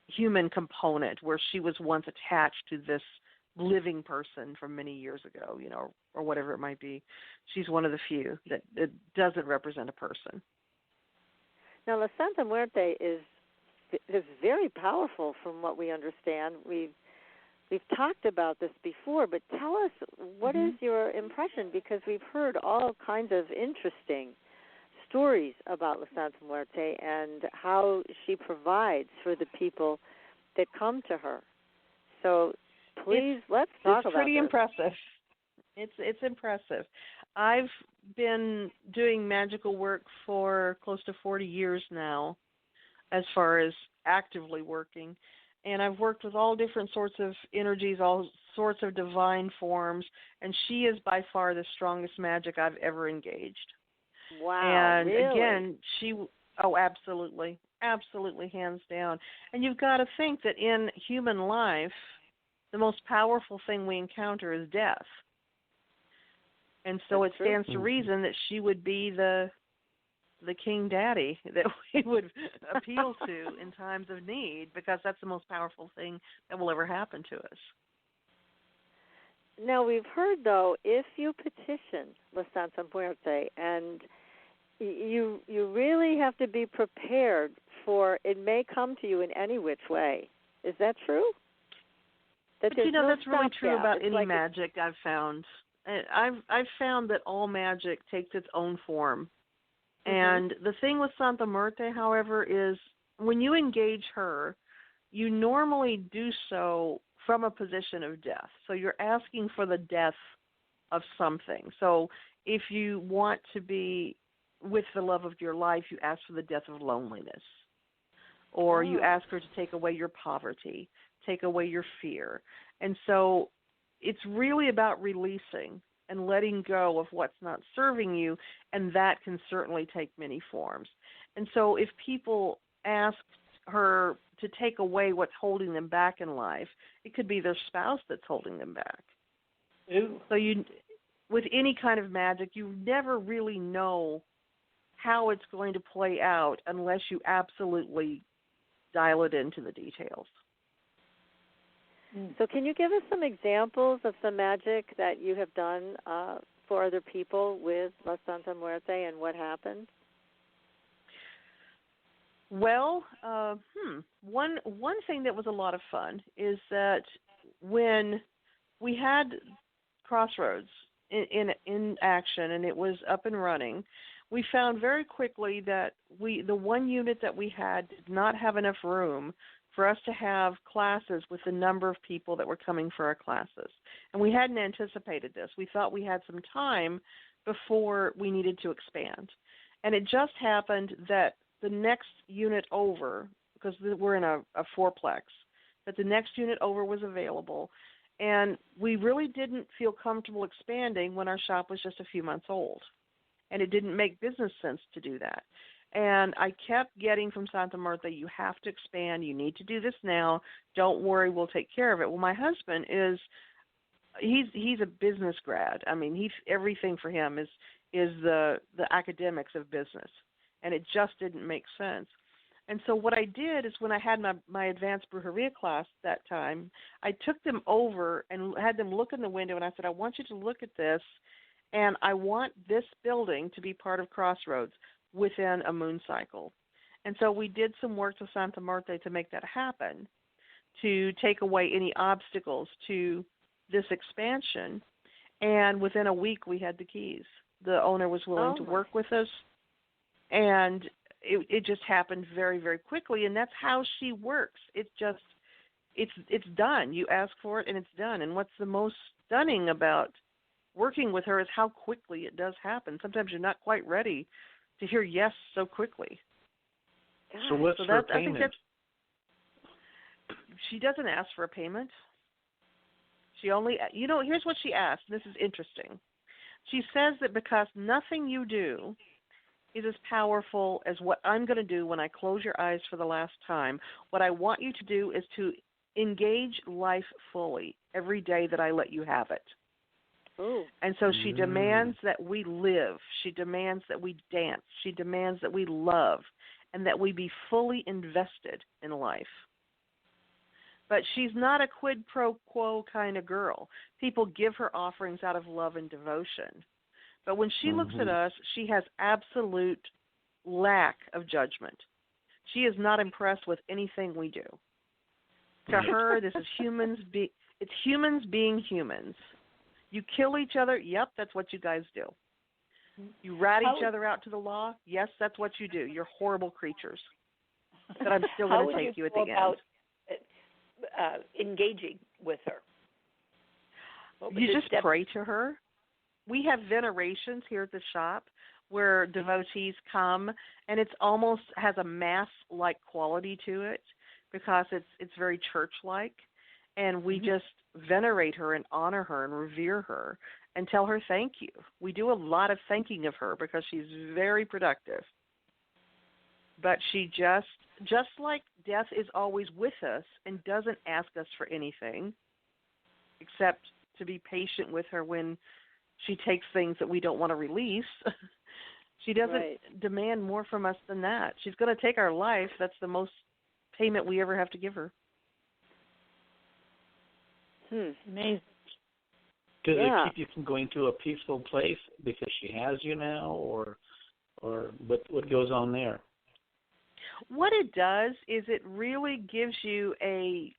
human component, where she was once attached to this living person from many years ago, or whatever it might be. She's one of the few that doesn't represent a person. Now, La Santa Muerte is very powerful from what we understand. We've talked about this before, but tell us, what is your impression? Because we've heard all kinds of interesting stories about La Santa Muerte and how she provides for the people that come to her. So please, let's talk about it. It's pretty impressive. It's impressive. I've been doing magical work for close to 40 years now, as far as actively working. And I've worked with all different sorts of energies, all sorts of divine forms, and she is by far the strongest magic I've ever engaged. Wow, and really? Again, absolutely, hands down. And you've got to think that in human life, the most powerful thing we encounter is death. And so it stands to reason that she would be the king daddy that we would appeal to in times of need, because that's the most powerful thing that will ever happen to us. Now, we've heard, though, if you petition La Santa Muerte, and you really have to be prepared for it may come to you in any which way. Is that true? But that's really true about any magic I've found. I've found that all magic takes its own form. And the thing with Santa Muerte, however, is when you engage her, you normally do so from a position of death. So you're asking for the death of something. So if you want to be with the love of your life, you ask for the death of loneliness. Or you ask her to take away your poverty, take away your fear. And so it's really about releasing and letting go of what's not serving you, and that can certainly take many forms. And so if people ask her to take away what's holding them back in life, it could be their spouse that's holding them back. Ew. So with any kind of magic, you never really know how it's going to play out unless you absolutely dial it into the details. So can you give us some examples of some magic that you have done for other people with La Santa Muerte and what happened? Well, one thing that was a lot of fun is that when we had Crossroads in action and it was up and running, we found very quickly that the one unit that we had did not have enough room for us to have classes with the number of people that were coming for our classes. And we hadn't anticipated this. We thought we had some time before we needed to expand. And it just happened that the next unit over, because we're in a fourplex, that the next unit over was available. And we really didn't feel comfortable expanding when our shop was just a few months old. And it didn't make business sense to do that. And I kept getting from Santa Muerte, you have to expand, you need to do this now, don't worry, we'll take care of it. Well, my husband he's a business grad. I mean, everything for him is the academics of business. And it just didn't make sense. And so what I did is when I had my advanced Brujeria class that time, I took them over and had them look in the window, and I said, I want you to look at this, and I want this building to be part of Crossroads within a moon cycle. And so we did some work to Santa Muerte to make that happen, to take away any obstacles to this expansion. And within a week, we had the keys. The owner was willing to work with us, and it just happened very, very quickly. And that's how she works. It's done. You ask for it, and it's done. And what's the most stunning about working with her is how quickly it does happen. Sometimes you're not quite ready to hear yes so quickly. So what's her payment? I think she doesn't ask for a payment. She only, here's what she asked. This is interesting. She says that because nothing you do is as powerful as what I'm going to do when I close your eyes for the last time, what I want you to do is to engage life fully every day that I let you have it. Ooh. And so she demands that we live. She demands that we dance. She demands that we love and that we be fully invested in life. But she's not a quid pro quo kind of girl. People give her offerings out of love and devotion. But when she looks at us, she has absolute lack of judgment. She is not impressed with anything we do. To her, this is it's humans being humans. You kill each other, yep, that's what you guys do. You rat each other out to the law, yes, that's what you do. You're horrible creatures. But I'm still going to take you at the end. Engaging with her. You just pray to her. We have venerations here at the shop where devotees come, and it's almost has a mass-like quality to it because it's very church-like, and we just venerate her and honor her and revere her and tell her thank you. We do a lot of thanking of her because she's very productive. But she just like death is always with us and doesn't ask us for anything except to be patient with her when she takes things that we don't want to release. She doesn't demand more from us than that. She's going to take our life. That's the most payment we ever have to give her. Amazing. Does it keep you from going to a peaceful place because she has you now, or what goes on there? What it does is it really gives you a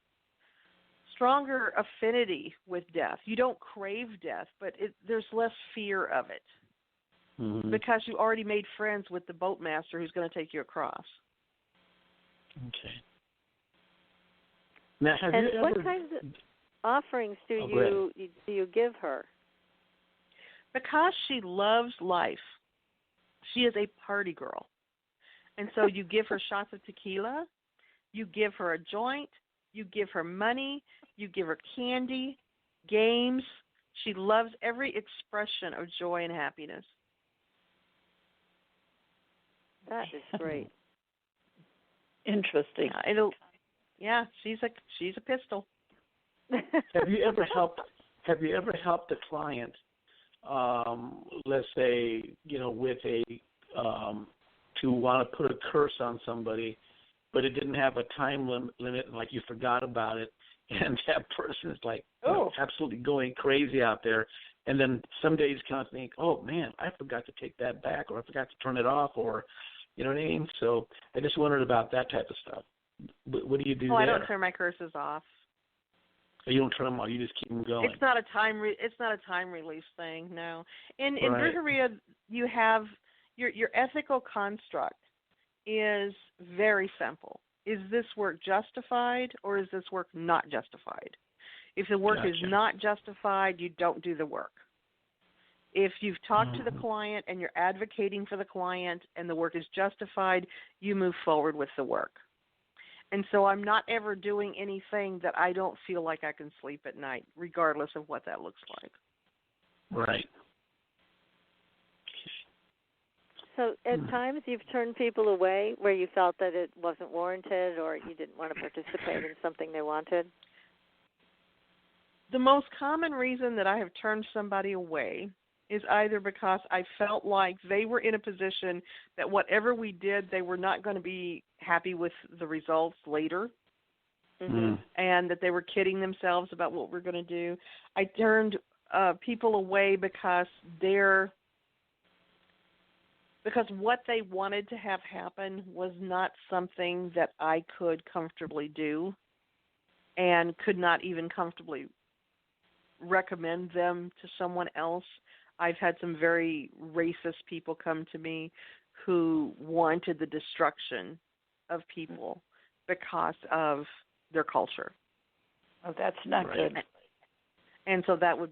stronger affinity with death. You don't crave death, but there's less fear of it because you already made friends with the boatmaster who's going to take you across. Okay. Now, what kinds of offerings do you give her? Because she loves life. She is a party girl. And so you give her shots of tequila, you give her a joint, you give her money, you give her candy, games. She loves every expression of joy and happiness. That is great. Interesting. She's a pistol. Have you ever helped a client, let's say, with a to want to put a curse on somebody, but it didn't have a time limit, and like you forgot about it, and that person is like absolutely going crazy out there, and then some days kind of think, oh man, I forgot to take that back, or I forgot to turn it off, or you know what I mean? So I just wondered about that type of stuff. What do you do there? I don't turn my curses off. You don't turn them off. You just keep them going. It's not a time release thing. No. In Brujeria, you have your ethical construct is very simple. Is this work justified or is this work not justified? If the work is not justified, you don't do the work. If you've talked to the client and you're advocating for the client and the work is justified, you move forward with the work. And so I'm not ever doing anything that I don't feel like I can sleep at night, regardless of what that looks like. Right. So at times you've turned people away where you felt that it wasn't warranted or you didn't want to participate in something they wanted? The most common reason that I have turned somebody away is either because I felt like they were in a position that whatever we did, they were not going to be happy with the results later, and that they were kidding themselves about what we're going to do. I turned people away because what they wanted to have happen was not something that I could comfortably do and could not even comfortably recommend them to someone else. I've had some very racist people come to me who wanted the destruction of people because of their culture. Oh, that's not good. And so that was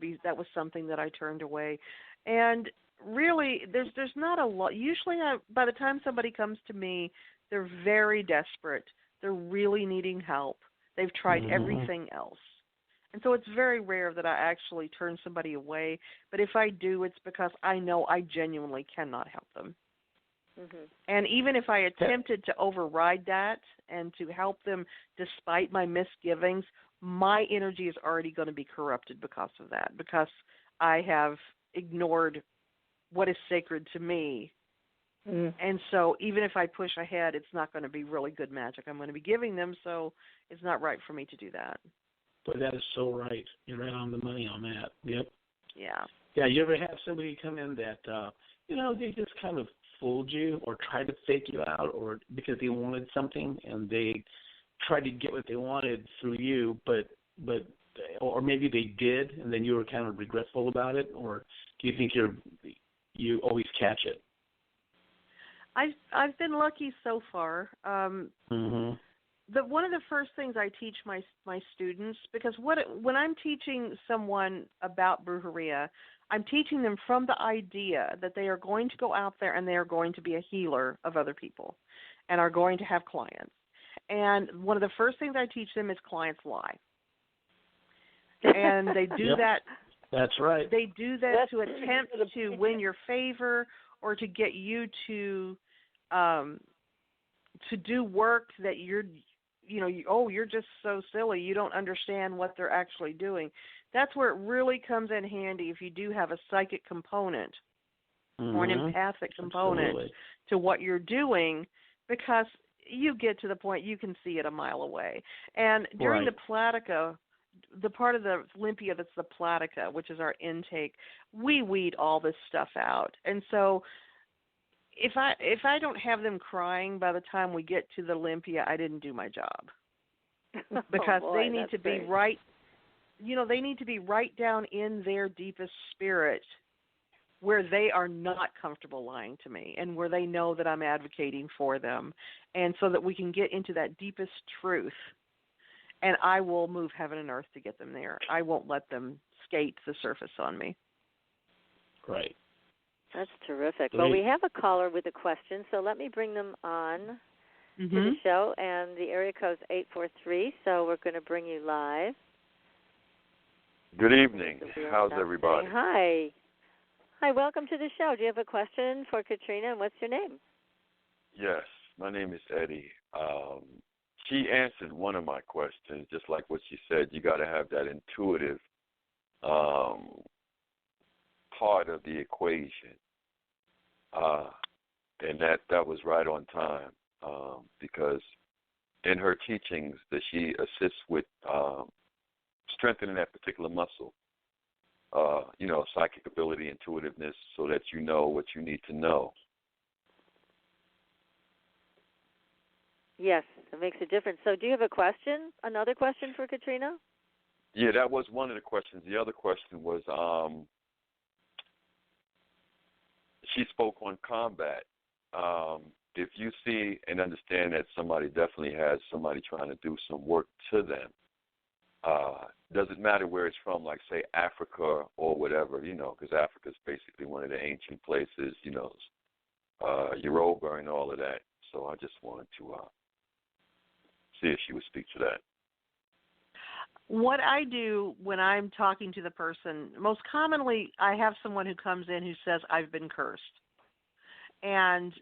something that I turned away. And really, there's not a lot. Usually, by the time somebody comes to me, they're very desperate. They're really needing help. They've tried everything else. And so it's very rare that I actually turn somebody away. But if I do, it's because I know I genuinely cannot help them. And even if I attempted to override that and to help them despite my misgivings, my energy is already going to be corrupted because of that, because I have ignored what is sacred to me. And so even if I push ahead, it's not going to be really good magic I'm going to be giving them, so it's not right for me to do that. But that is so right. You're right on the money on that. Yep. Yeah. Yeah, you ever have somebody come in that, they just kind of fooled you or tried to fake you out, or because they wanted something and they tried to get what they wanted through you, or maybe they did and then you were kind of regretful about it, or do you think you always catch it? I've been lucky so far. One of the first things I teach my students, because when I'm teaching someone about Brujeria, I'm teaching them from the idea that they are going to go out there and they are going to be a healer of other people and are going to have clients. And one of the first things I teach them is clients lie. And they do that. That's right. They do that to attempt to win your favor or to get you to do work that you're just so silly. You don't understand what they're actually doing. That's where it really comes in handy if you do have a psychic component or an empathic component to what you're doing, because you get to the point you can see it a mile away. And during the Platica, the part of the Olympia that's the Platica, which is our intake, we weed all this stuff out. And so if I don't have them crying by the time we get to the Olympia, I didn't do my job. Because they need to be right, they need to be right down in their deepest spirit where they are not comfortable lying to me and where they know that I'm advocating for them, and so that we can get into that deepest truth. And I will move heaven and earth to get them there. I won't let them skate the surface on me. Right. That's terrific. Well, we have a caller with a question, so let me bring them on to the show. And the area code is 843, so we're going to bring you live. Good evening. How's everybody? Hi. Hi, welcome to the show. Do you have a question for Katrina, and what's your name? Yes, my name is Eddie. She answered one of my questions, just like what she said. You got to have that intuitive part of the equation, and that was right on time, because in her teachings that she assists with strengthening that particular muscle, psychic ability, intuitiveness, so that you know what you need to know. Yes, it makes a difference. So do you have a question, another question for Katrina? Yeah, that was one of the questions. The other question was, she spoke on combat. If you see and understand that somebody definitely has somebody trying to do some work to them, does it matter where it's from, like, say, Africa or whatever, because Africa is basically one of the ancient places, Yoruba and all of that. So I just wanted to see if she would speak to that. What I do when I'm talking to the person, most commonly I have someone who comes in who says, I've been cursed. And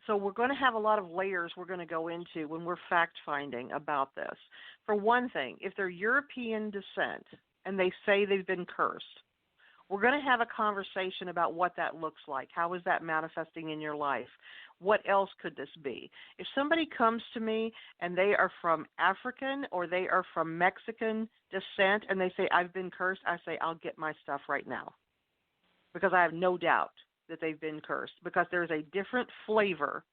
so we're going to have a lot of layers we're going to go into when we're fact-finding about this. For one thing, if they're European descent and they say they've been cursed, We're going to have a conversation about what that looks like. How is that manifesting in your life? What else could this be? If somebody comes to me and they are from African or they are from Mexican descent and they say, I've been cursed, I say, I'll get my stuff right now, because I have no doubt that they've been cursed, because there's a different flavor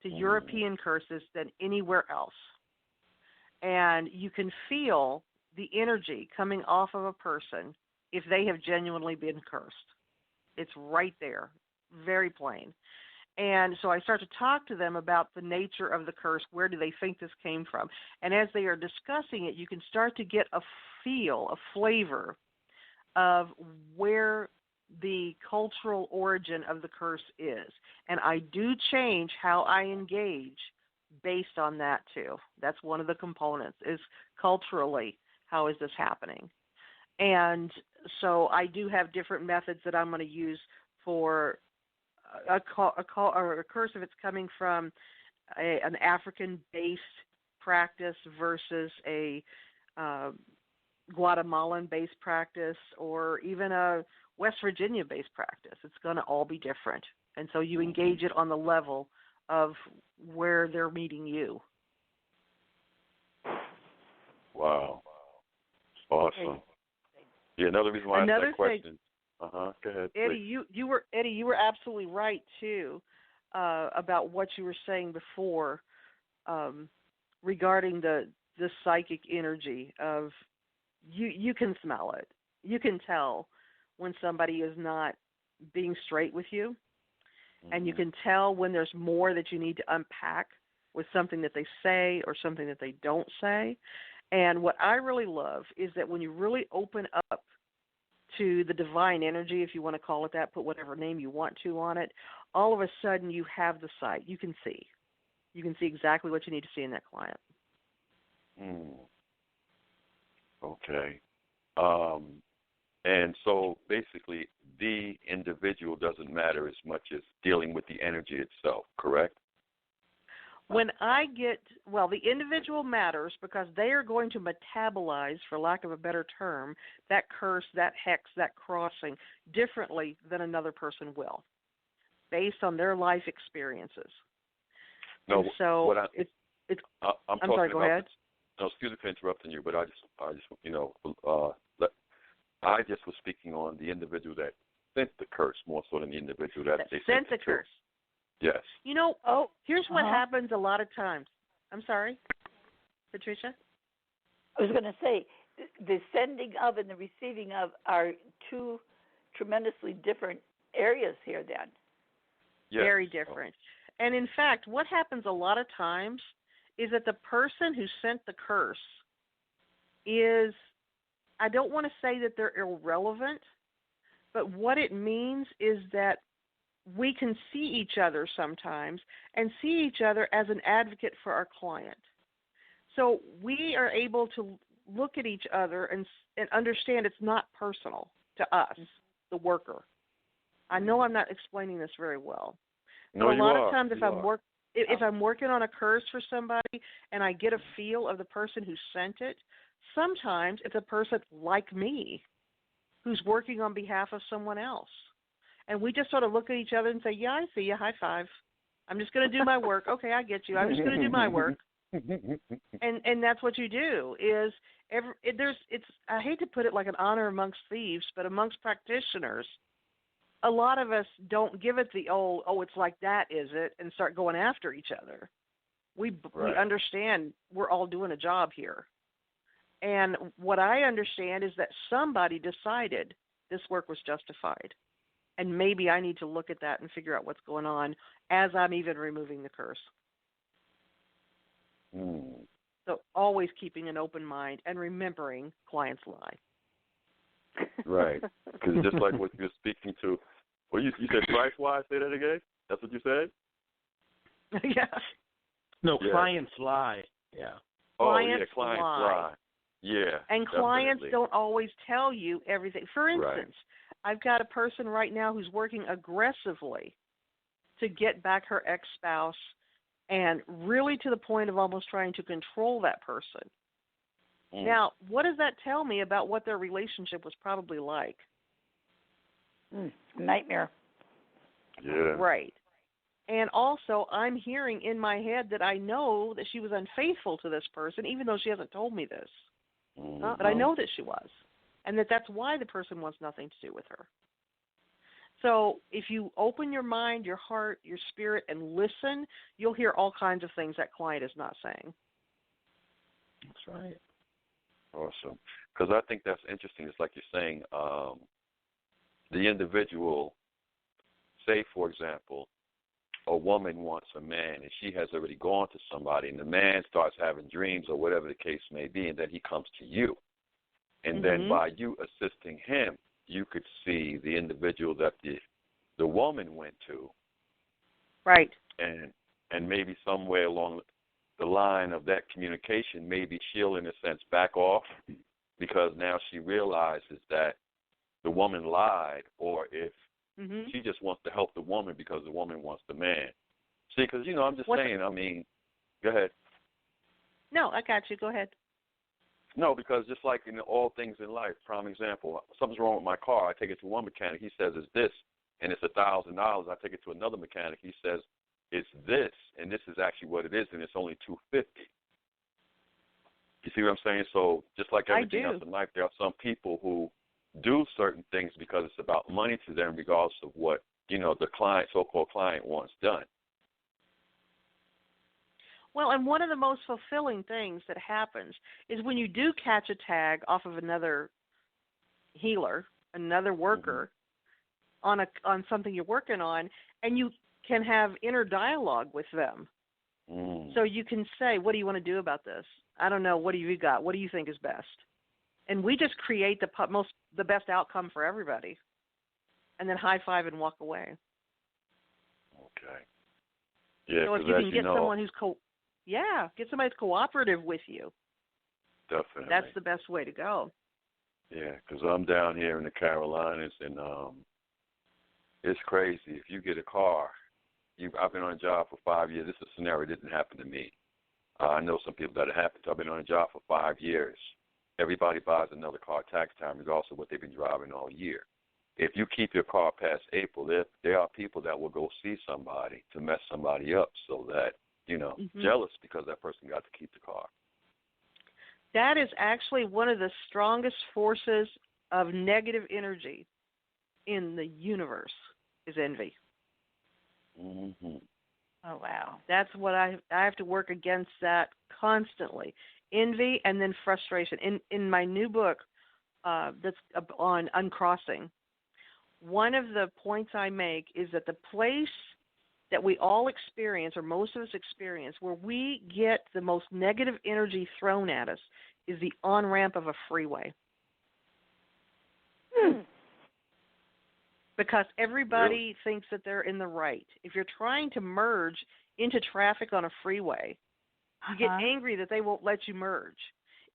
to European curses than anywhere else. And you can feel the energy coming off of a person if they have genuinely been cursed. It's right there, very plain. And so I start to talk to them about the nature of the curse. Where do they think this came from? And as they are discussing it, you can start to get a feel, a flavor of where the cultural origin of the curse is. And I do change how I engage based on that too. That's one of the components, is culturally, how is this happening? And so I do have different methods that I'm going to use for a curse if it's coming from an African-based practice versus a Guatemalan-based practice, or even a West Virginia-based practice. It's going to all be different. And so you engage it on the level of where they're meeting you. Wow. Awesome. Yeah, another reason why I asked that question. Go ahead. Eddie, you were absolutely right too about what you were saying before regarding the psychic energy of you can smell it. You can tell when somebody is not being straight with you, and you can tell when there's more that you need to unpack with something that they say or something that they don't say. And what I really love is that when you really open up to the divine energy, if you want to call it that, put whatever name you want to on it, all of a sudden you have the sight. You can see. You can see exactly what you need to see in that client. Okay. And so basically the individual doesn't matter as much as dealing with the energy itself, correct? When I the individual matters because they are going to metabolize, for lack of a better term, that curse, that hex, that crossing differently than another person will, based on their life experiences. No, and so I'm sorry, go ahead. No, excuse me for interrupting you, but I just was speaking on the individual that sent the curse more so than the individual that they sent the curse. Yes. Here's what happens a lot of times. I'm sorry, Patricia? I was going to say, the sending of and the receiving of are two tremendously different areas here then. Yes. Very different. And in fact, what happens a lot of times is that the person who sent the curse is, I don't want to say that they're irrelevant, but what it means is that we can see each other sometimes and see each other as an advocate for our client. So we are able to look at each other and understand it's not personal to us, the worker. I know I'm not explaining this very well. No, but a lot of times if I'm working on a curse for somebody and I get a feel of the person who sent it, sometimes it's a person like me who's working on behalf of someone else. And we just sort of look at each other and say, yeah, I see you, high five. I'm just going to do my work. Okay, I get you. I'm just going to do my work. And that's what you do is I hate to put it like an honor amongst thieves, but amongst practitioners, a lot of us don't give it the old, it's like that, is it, and start going after each other. We understand we're all doing a job here. And what I understand is that somebody decided this work was justified. And maybe I need to look at that and figure out what's going on as I'm even removing the curse. So always keeping an open mind and remembering clients lie. Right. Because just like what you're speaking to, you said price-wise, say that again? That's what you said? Yeah. No, clients lie. Yeah. Clients lie. Yeah. And clients don't always tell you everything. For instance, I've got a person right now who's working aggressively to get back her ex-spouse, and really to the point of almost trying to control that person. Now, what does that tell me about what their relationship was probably like? Nightmare. Yeah. Right. And also, I'm hearing in my head that I know that she was unfaithful to this person, even though she hasn't told me this. Mm-hmm. But I know that she was, and that's why the person wants nothing to do with her. So if you open your mind, your heart, your spirit, and listen, you'll hear all kinds of things that client is not saying. That's right. Awesome. Because I think that's interesting. It's like you're saying, the individual, say, for example, a woman wants a man, and she has already gone to somebody, and the man starts having dreams or whatever the case may be, and then he comes to you. And then by you assisting him, you could see the individual that the woman went to. Right. And maybe somewhere along the line of that communication, maybe she'll, in a sense, back off because now she realizes that the woman lied, or if she just wants to help the woman because the woman wants the man. See, because, I'm just saying, go ahead. No, I got you. Go ahead. No, because just like in all things in life, prime example, something's wrong with my car, I take it to one mechanic, he says it's this, and it's $1,000. I take it to another mechanic, he says it's this, and this is actually what it is, and it's only $250. You see what I'm saying? So just like everything else in life, there are some people who do certain things because it's about money to them, regardless of what the client, so-called client, wants done. Well, and one of the most fulfilling things that happens is when you do catch a tag off of another healer, another worker, on something you're working on, and you can have inner dialogue with them. So you can say, what do you want to do about this? I don't know. What do you got? What do you think is best? And we just create the best outcome for everybody, and then high five and walk away. Okay. Yeah. So if you can get someone who's get somebody who's cooperative with you. Definitely. That's the best way to go. Yeah, because I'm down here in the Carolinas, and it's crazy. If you get a car, I've been on a job for 5 years. This is a scenario that didn't happen to me. I know some people that it happened to. I've been on a job for 5 years. Everybody buys another car tax time, regardless of what they've been driving all year. If you keep your car past April, there are people that will go see somebody to mess somebody up so that, jealous because that person got to keep the car. That is actually one of the strongest forces of negative energy in the universe is envy. Mm-hmm. Oh, wow. That's what I have to work against that constantly. Envy and then frustration. In my new book that's on uncrossing, one of the points I make is that the place that we all experience, or most of us experience, where we get the most negative energy thrown at us is the on-ramp of a freeway. Because everybody thinks that they're in the right. If you're trying to merge into traffic on a freeway, you get angry that they won't let you merge.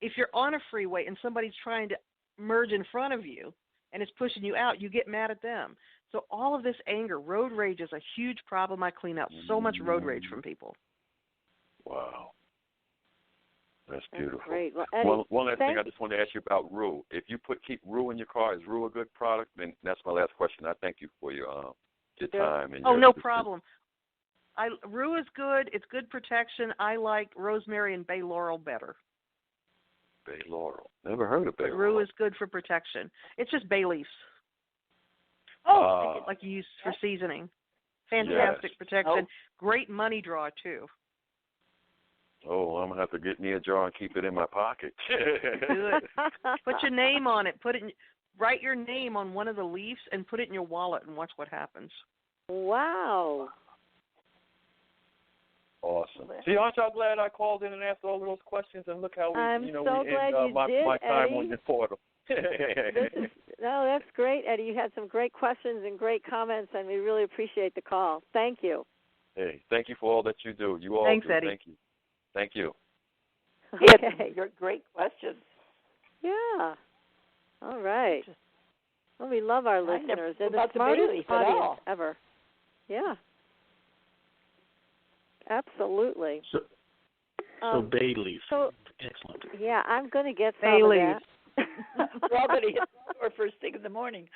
If you're on a freeway and somebody's trying to merge in front of you and it's pushing you out, you get mad at them. So all of this anger, road rage is a huge problem. I clean out so much road rage from people. Wow. That's beautiful. Great. Well, Eddie, one last thing I just wanted to ask you about Rue. If you keep Rue in your car, is Rue a good product? Then that's my last question. I thank you for your time. And no problem. Rue is good. It's good protection. I like rosemary and bay laurel better. Bay laurel. Never heard of bay laurel. Rue is good for protection. It's just bay leaves. Like you use for seasoning. Fantastic protection. Great money draw, too. Oh, I'm going to have to get me a jar and keep it in my pocket. Do it. Put your name on it. Write your name on one of the leaves and put it in your wallet and watch what happens. Wow. Awesome. See, aren't y'all glad I called in and asked all of those questions? And look how we, I'm we so glad end my time Eddie. on the portal. That's great, Eddie. You had some great questions and great comments, and we really appreciate the call. Thank you. Hey, thank you for all that you do. You all Thanks, do. Eddie. Thank you. Thank you. Okay. Great questions. Yeah. All right. Well, we love our listeners. They're the smartest audience ever. Yeah. Absolutely. So bay leaves. So, excellent. Yeah, I'm going to get some bay of leaves. that. store first thing in the morning.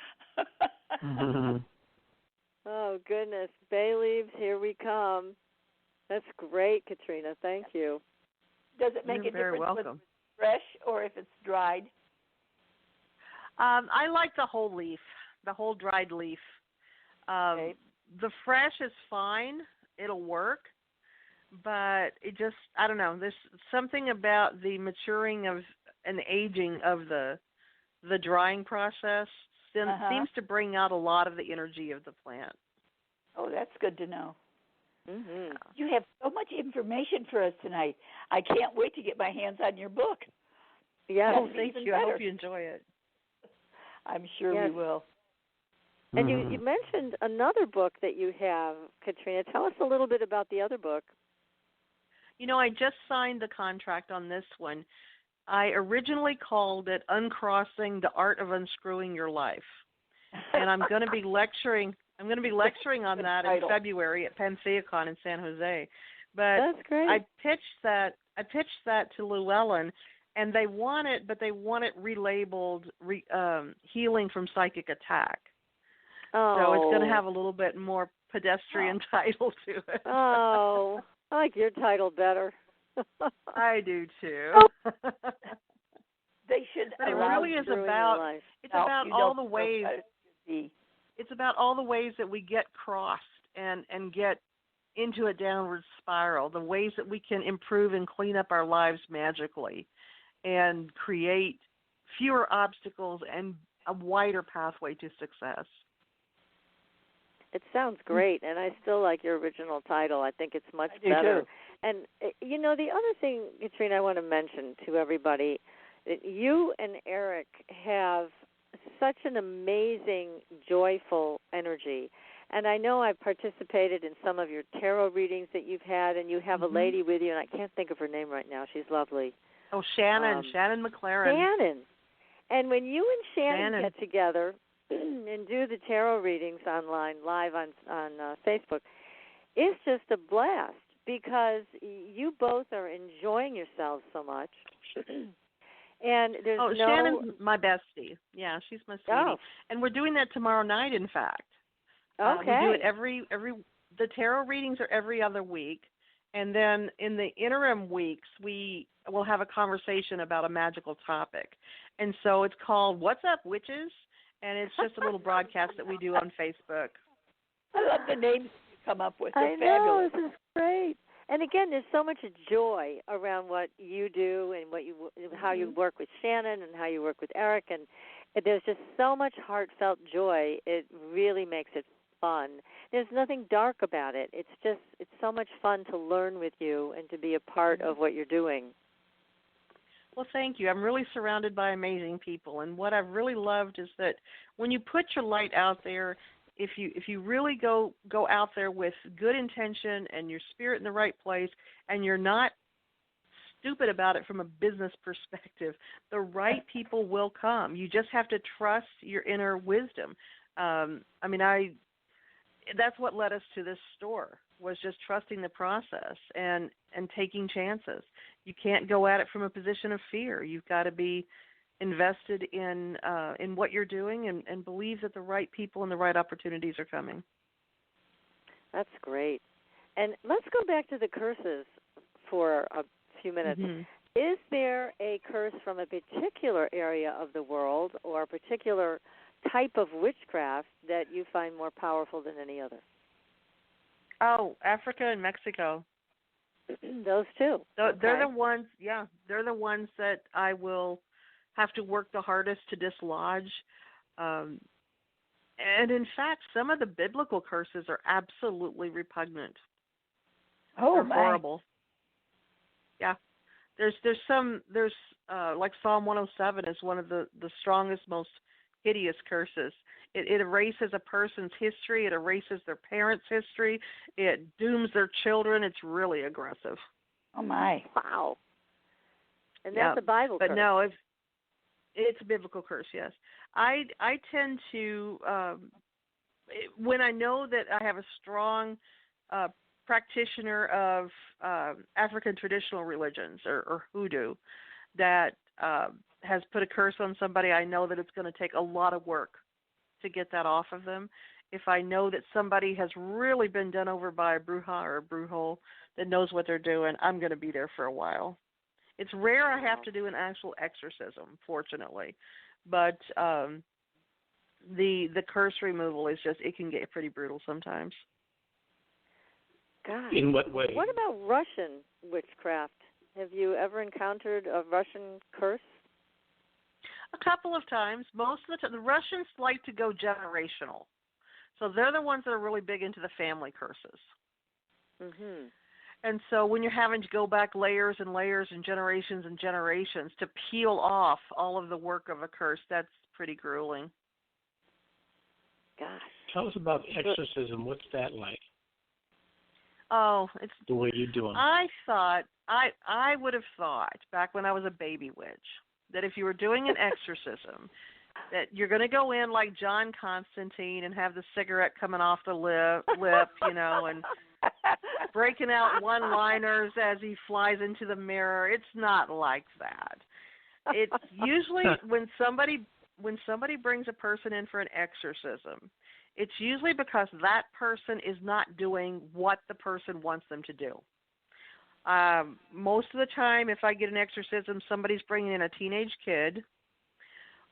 Oh, goodness. Bay leaves, here we come. That's great, Katrina. Thank you. Does it make You're a very difference welcome. if it's fresh or if it's dried? I like the whole leaf, the whole dried leaf. Okay. The fresh is fine. It'll work. But it just, I don't know, there's something about the maturing of and aging of the drying process seems to bring out a lot of the energy of the plant. Oh, that's good to know. Mm-hmm. You have so much information for us tonight. I can't wait to get my hands on your book. Yes. Oh, thank you. Better. I hope you enjoy it. I'm sure Yes. we will. And you mentioned another book that you have, Katrina. Tell us a little bit about the other book. You know, I just signed the contract on this one. I originally called it Uncrossing the Art of Unscrewing Your Life. And I'm going to be lecturing on that in February at PantheaCon in San Jose. But that's great. I pitched that to Llewellyn, and they want it, but they want it relabeled Healing from Psychic Attack. Oh. So it's going to have a little bit more pedestrian title to it. Oh, I like your title better. I do too. They should. But it really is about. It's about all the ways. It's about all the ways that we get crossed and get into a downward spiral. The ways that we can improve and clean up our lives magically, and create fewer obstacles and a wider pathway to success. It sounds great, and I still like your original title. I think it's much better. Too. And, you know, the other thing, Katrina, I want to mention to everybody, that you and Eric have such an amazing, joyful energy. And I know I've participated in some of your tarot readings that you've had, and you have a lady with you, and I can't think of her name right now. She's lovely. Oh, Shannon McLaren. Shannon. And when you and Shannon get together and do the tarot readings online, live on Facebook, it's just a blast because you both are enjoying yourselves so much. And there's Shannon's my bestie. Yeah, she's my sweetie. Oh. And we're doing that tomorrow night, in fact. Okay. We do it the tarot readings are every other week. And then in the interim weeks, we will have a conversation about a magical topic. And so it's called What's Up, Witches? And it's just a little broadcast that we do on Facebook. I love the names you come up with. They're I know, fabulous. this is great. And again, there's so much joy around what you do and how you work with Shannon and how you work with Eric. And there's just so much heartfelt joy. It really makes it fun. There's nothing dark about it. It's so much fun to learn with you and to be a part of what you're doing. Well, thank you. I'm really surrounded by amazing people, and what I've really loved is that when you put your light out there, if you really go out there with good intention and your spirit in the right place, and you're not stupid about it from a business perspective, the right people will come. You just have to trust your inner wisdom. That's what led us to this store, was just trusting the process and taking chances. You can't go at it from a position of fear. You've got to be invested in what you're doing and believe that the right people and the right opportunities are coming. That's great. And let's go back to the curses for a few minutes. Mm-hmm. Is there a curse from a particular area of the world or a particular type of witchcraft that you find more powerful than any other? Oh, Africa and Mexico. Those two. They're the ones. Yeah, they're the ones that I will have to work the hardest to dislodge. And in fact, some of the biblical curses are absolutely repugnant. Oh, they're my. horrible. Yeah, there's like Psalm 107 is one of the strongest, most hideous curses. It erases a person's history. It erases their parents' history. It dooms their children. It's really aggressive. Oh, my. Wow. And that's a Bible curse. But no, it's a biblical curse, yes. I tend to, when I know that I have a strong practitioner of African traditional religions or hoodoo, that has put a curse on somebody, I know that it's going to take a lot of work to get that off of them. If I know that somebody has really been done over by a Bruja or a Brujol that knows what they're doing, I'm going to be there for a while. It's rare I have to do an actual exorcism, fortunately. But the curse removal is just, it can get pretty brutal sometimes. God. In what way? What about Russian witchcraft? Have you ever encountered a Russian curse? A couple of times. Most of the time, the Russians like to go generational. So they're the ones that are really big into the family curses. Mm-hmm. And so when you're having to go back layers and layers and generations to peel off all of the work of a curse, that's pretty grueling. Gosh. Tell us about exorcism. What's that like? Oh, it's the way you do them. I would have thought back when I was a baby witch that if you were doing an exorcism, that you're going to go in like John Constantine and have the cigarette coming off the lip, and breaking out one-liners as he flies into the mirror. It's not like that. It's usually when somebody brings a person in for an exorcism, it's usually because that person is not doing what the person wants them to do. Most of the time, if I get an exorcism, somebody's bringing in a teenage kid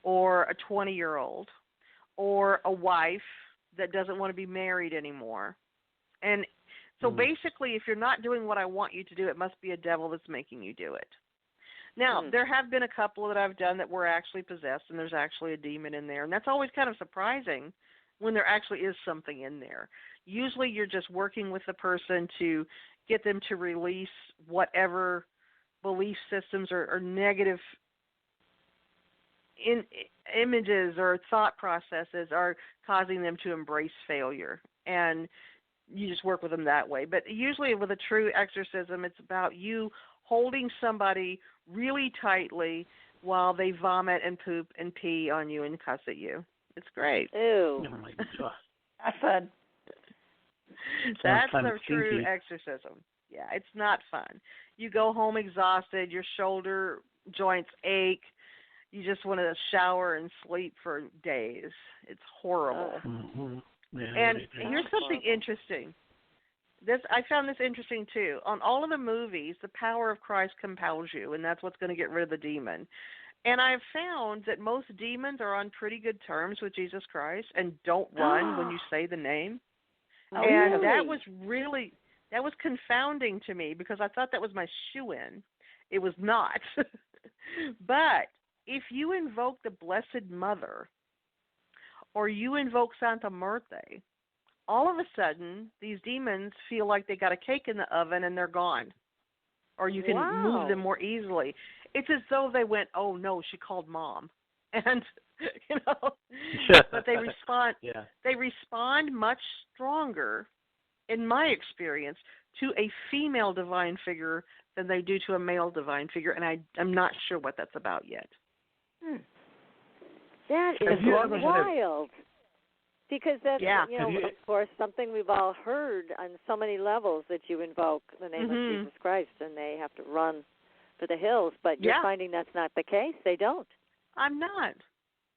or a 20-year-old or a wife that doesn't want to be married anymore. And so basically, if you're not doing what I want you to do, it must be a devil that's making you do it. Now, there have been a couple that I've done that were actually possessed, and there's actually a demon in there. And that's always kind of surprising when there actually is something in there. Usually you're just working with the person to get them to release whatever belief systems or negative images or thought processes are causing them to embrace failure. And you just work with them that way. But usually with a true exorcism, it's about you holding somebody really tightly while they vomit and poop and pee on you and cuss at you. It's great. Ew. Oh my God. That's fun. That's kind a of true kinky. exorcism. Yeah, it's not fun. You go home exhausted, your shoulder joints ache, you just want to shower and sleep for days. It's horrible. Mm-hmm. Yeah, And really here's something interesting. I found this interesting too. On all of the movies, the power of Christ compels you, and that's what's going to get rid of the demon. And I've found that most demons are on pretty good terms with Jesus Christ and don't run when you say the name. Oh, And really? that was confounding to me because I thought that was my shoo-in. It was not. But if you invoke the Blessed Mother or you invoke Santa Muerte, all of a sudden these demons feel like they got a cake in the oven and they're gone. Or you can move them more easily. It's as though they went, oh, no, she called Mom. And, but they respond. Yeah. They respond much stronger, in my experience, to a female divine figure than they do to a male divine figure, and I'm not sure what that's about yet. That is wild. Because that's, of course, something we've all heard on so many levels that you invoke the name of Jesus Christ and they have to run for the hills. But you're finding that's not the case. They don't. I'm not.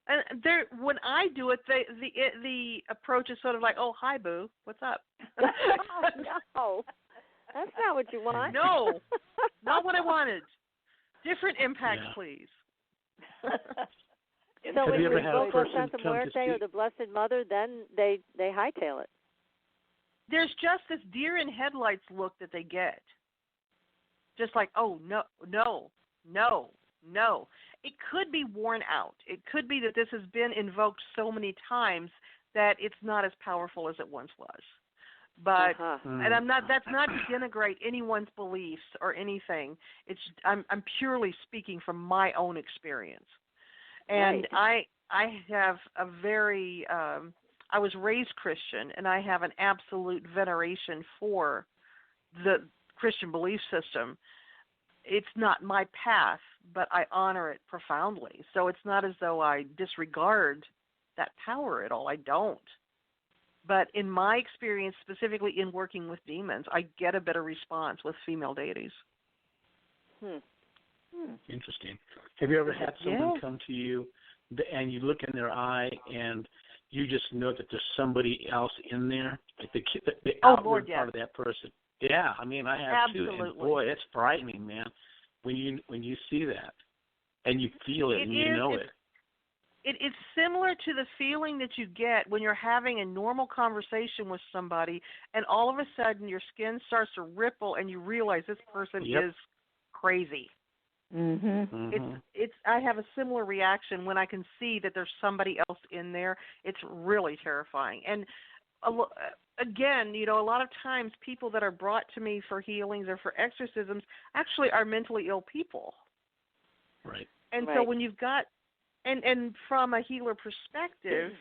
And when I do it, the approach is sort of like, oh, hi, boo, what's up? Oh, no. That's not what you want. No, not what I wanted. Different impact, please. So when you invoke Santa Muerte or the Blessed Mother, then they hightail it. There's just this deer in headlights look that they get. Just like, oh, no. It could be worn out. It could be that this has been invoked so many times that it's not as powerful as it once was. But and that's not to denigrate anyone's beliefs or anything. I'm purely speaking from my own experience. And I have a very I was raised Christian, and I have an absolute veneration for the Christian belief system. It's not my path, but I honor it profoundly. So it's not as though I disregard that power at all. I don't. But in my experience, specifically in working with demons, I get a better response with female deities. Interesting. Have you ever had someone come to you and you look in their eye and you just know that there's somebody else in there, like the outward part of that person? Yeah, I mean, I have too, and boy, it's frightening, man, when you see that and you feel it and you know it. It's similar to the feeling that you get when you're having a normal conversation with somebody, and all of a sudden your skin starts to ripple, and you realize this person is crazy. It's. I have a similar reaction when I can see that there's somebody else in there. It's really terrifying. And again, a lot of times people that are brought to me for healings or for exorcisms actually are mentally ill people. Right. And so when you've got, and from a healer perspective,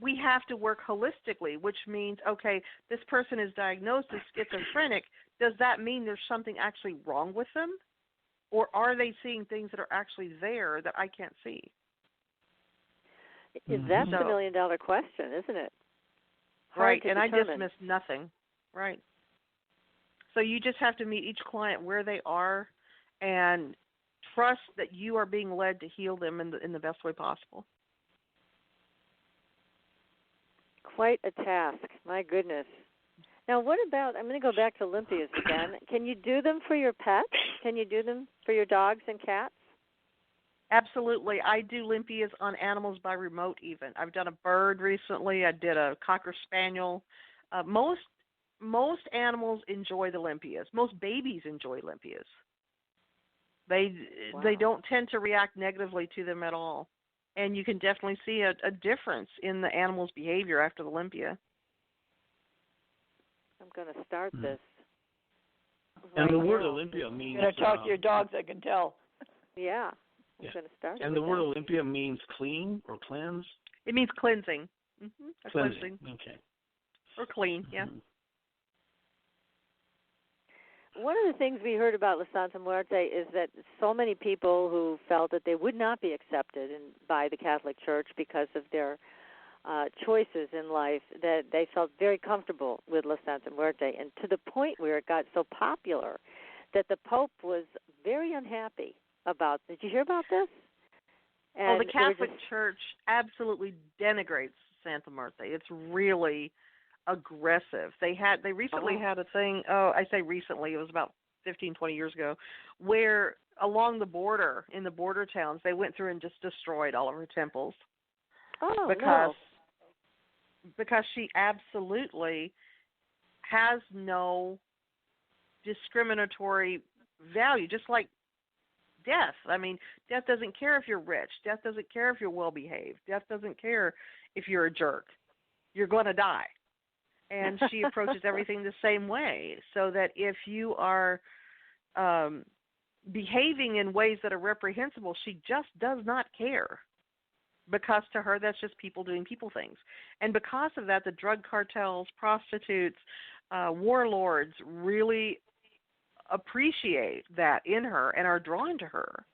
we have to work holistically, which means, okay, this person is diagnosed as schizophrenic. Does that mean there's something actually wrong with them? Or are they seeing things that are actually there that I can't see? That's the million-dollar question, isn't it? Right, and I dismiss nothing. Right. So you just have to meet each client where they are and trust that you are being led to heal them in the best way possible. Quite a task. My goodness. Now, what about, I'm going to go back to Olympias again. Can you do them for your pets? Can you do them for your dogs and cats? Absolutely. I do limpias on animals by remote even. I've done a bird recently. I did a Cocker Spaniel. Most animals enjoy the limpias. Most babies enjoy limpias. They don't tend to react negatively to them at all. And you can definitely see a difference in the animal's behavior after the limpia. I'm going to start this. And the word Olympia means... You're going to talk to your dogs, I can tell. Yeah. I'm going to start. And the word Olympia means clean or cleanse? It means cleansing. Cleansing. Okay. Or clean, yeah. One of the things we heard about La Santa Muerte is that so many people who felt that they would not be accepted by the Catholic Church because of their choices in life, that they felt very comfortable with La Santa Muerte, and to the point where it got so popular that the Pope was very unhappy about. Did you hear about this? And the Catholic Church absolutely denigrates Santa Muerte. It's really aggressive. They recently had a thing, I say recently, it was about 15, 20 years ago, where along the border, in the border towns, they went through and just destroyed all of her temples. Because she absolutely has no discriminatory value, just like death. I mean, death doesn't care if you're rich. Death doesn't care if you're well-behaved. Death doesn't care if you're a jerk. You're going to die. And she approaches everything the same way, so that if you are behaving in ways that are reprehensible, she just does not care. Because to her, that's just people doing people things. And because of that, the drug cartels, prostitutes, warlords really appreciate that in her and are drawn to her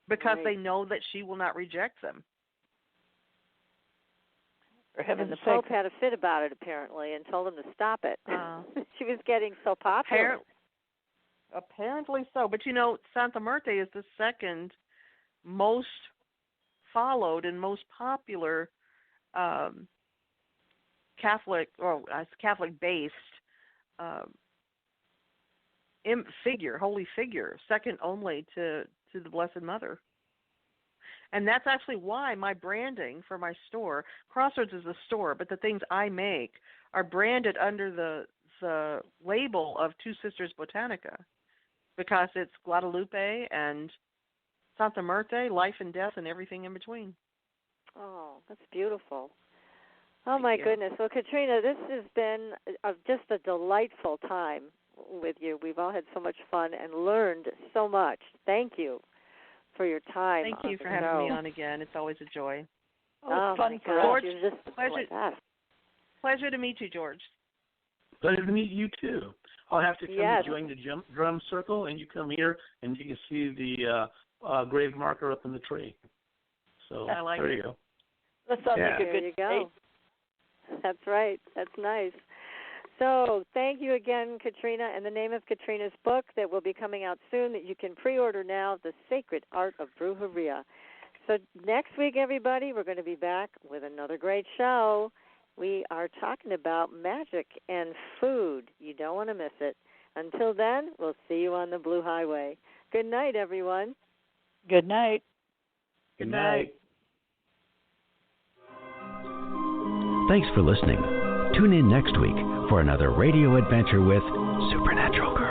because they know that she will not reject them. And the Pope had a fit about it, apparently, and told him to stop it. She was getting so popular. Apparently so. But, Santa Muerte is the second most followed and most popular Catholic-based holy figure, second only to the Blessed Mother. And that's actually why my branding for my store, Crossroads is a store, but the things I make are branded under the label of Two Sisters Botanica, because it's Guadalupe and Santa Muerte, life and death, and everything in between. Oh, that's beautiful. Oh, my goodness. Well, Katrina, this has been just a delightful time with you. We've all had so much fun and learned so much. Thank you for your time. Thank you for having me on again. It's always a joy. Oh, it's fun for George, us. Pleasure to meet you, George. Pleasure to meet you, too. I'll have to come and join the drum circle, and you come here, and you can see the grave marker up in the tree. So there you go. That sounds like a good go. That's right. That's nice. So thank you again, Katrina, and the name of Katrina's book that will be coming out soon that you can pre-order now, The Sacred Art of Brujeria. So next week, everybody, we're going to be back with another great show. We are talking about magic and food. You don't want to miss it. Until then, we'll see you on the Blue Highway. Good night, everyone. Good night. Good night. Thanks for listening. Tune in next week for another radio adventure with Supernatural Girls.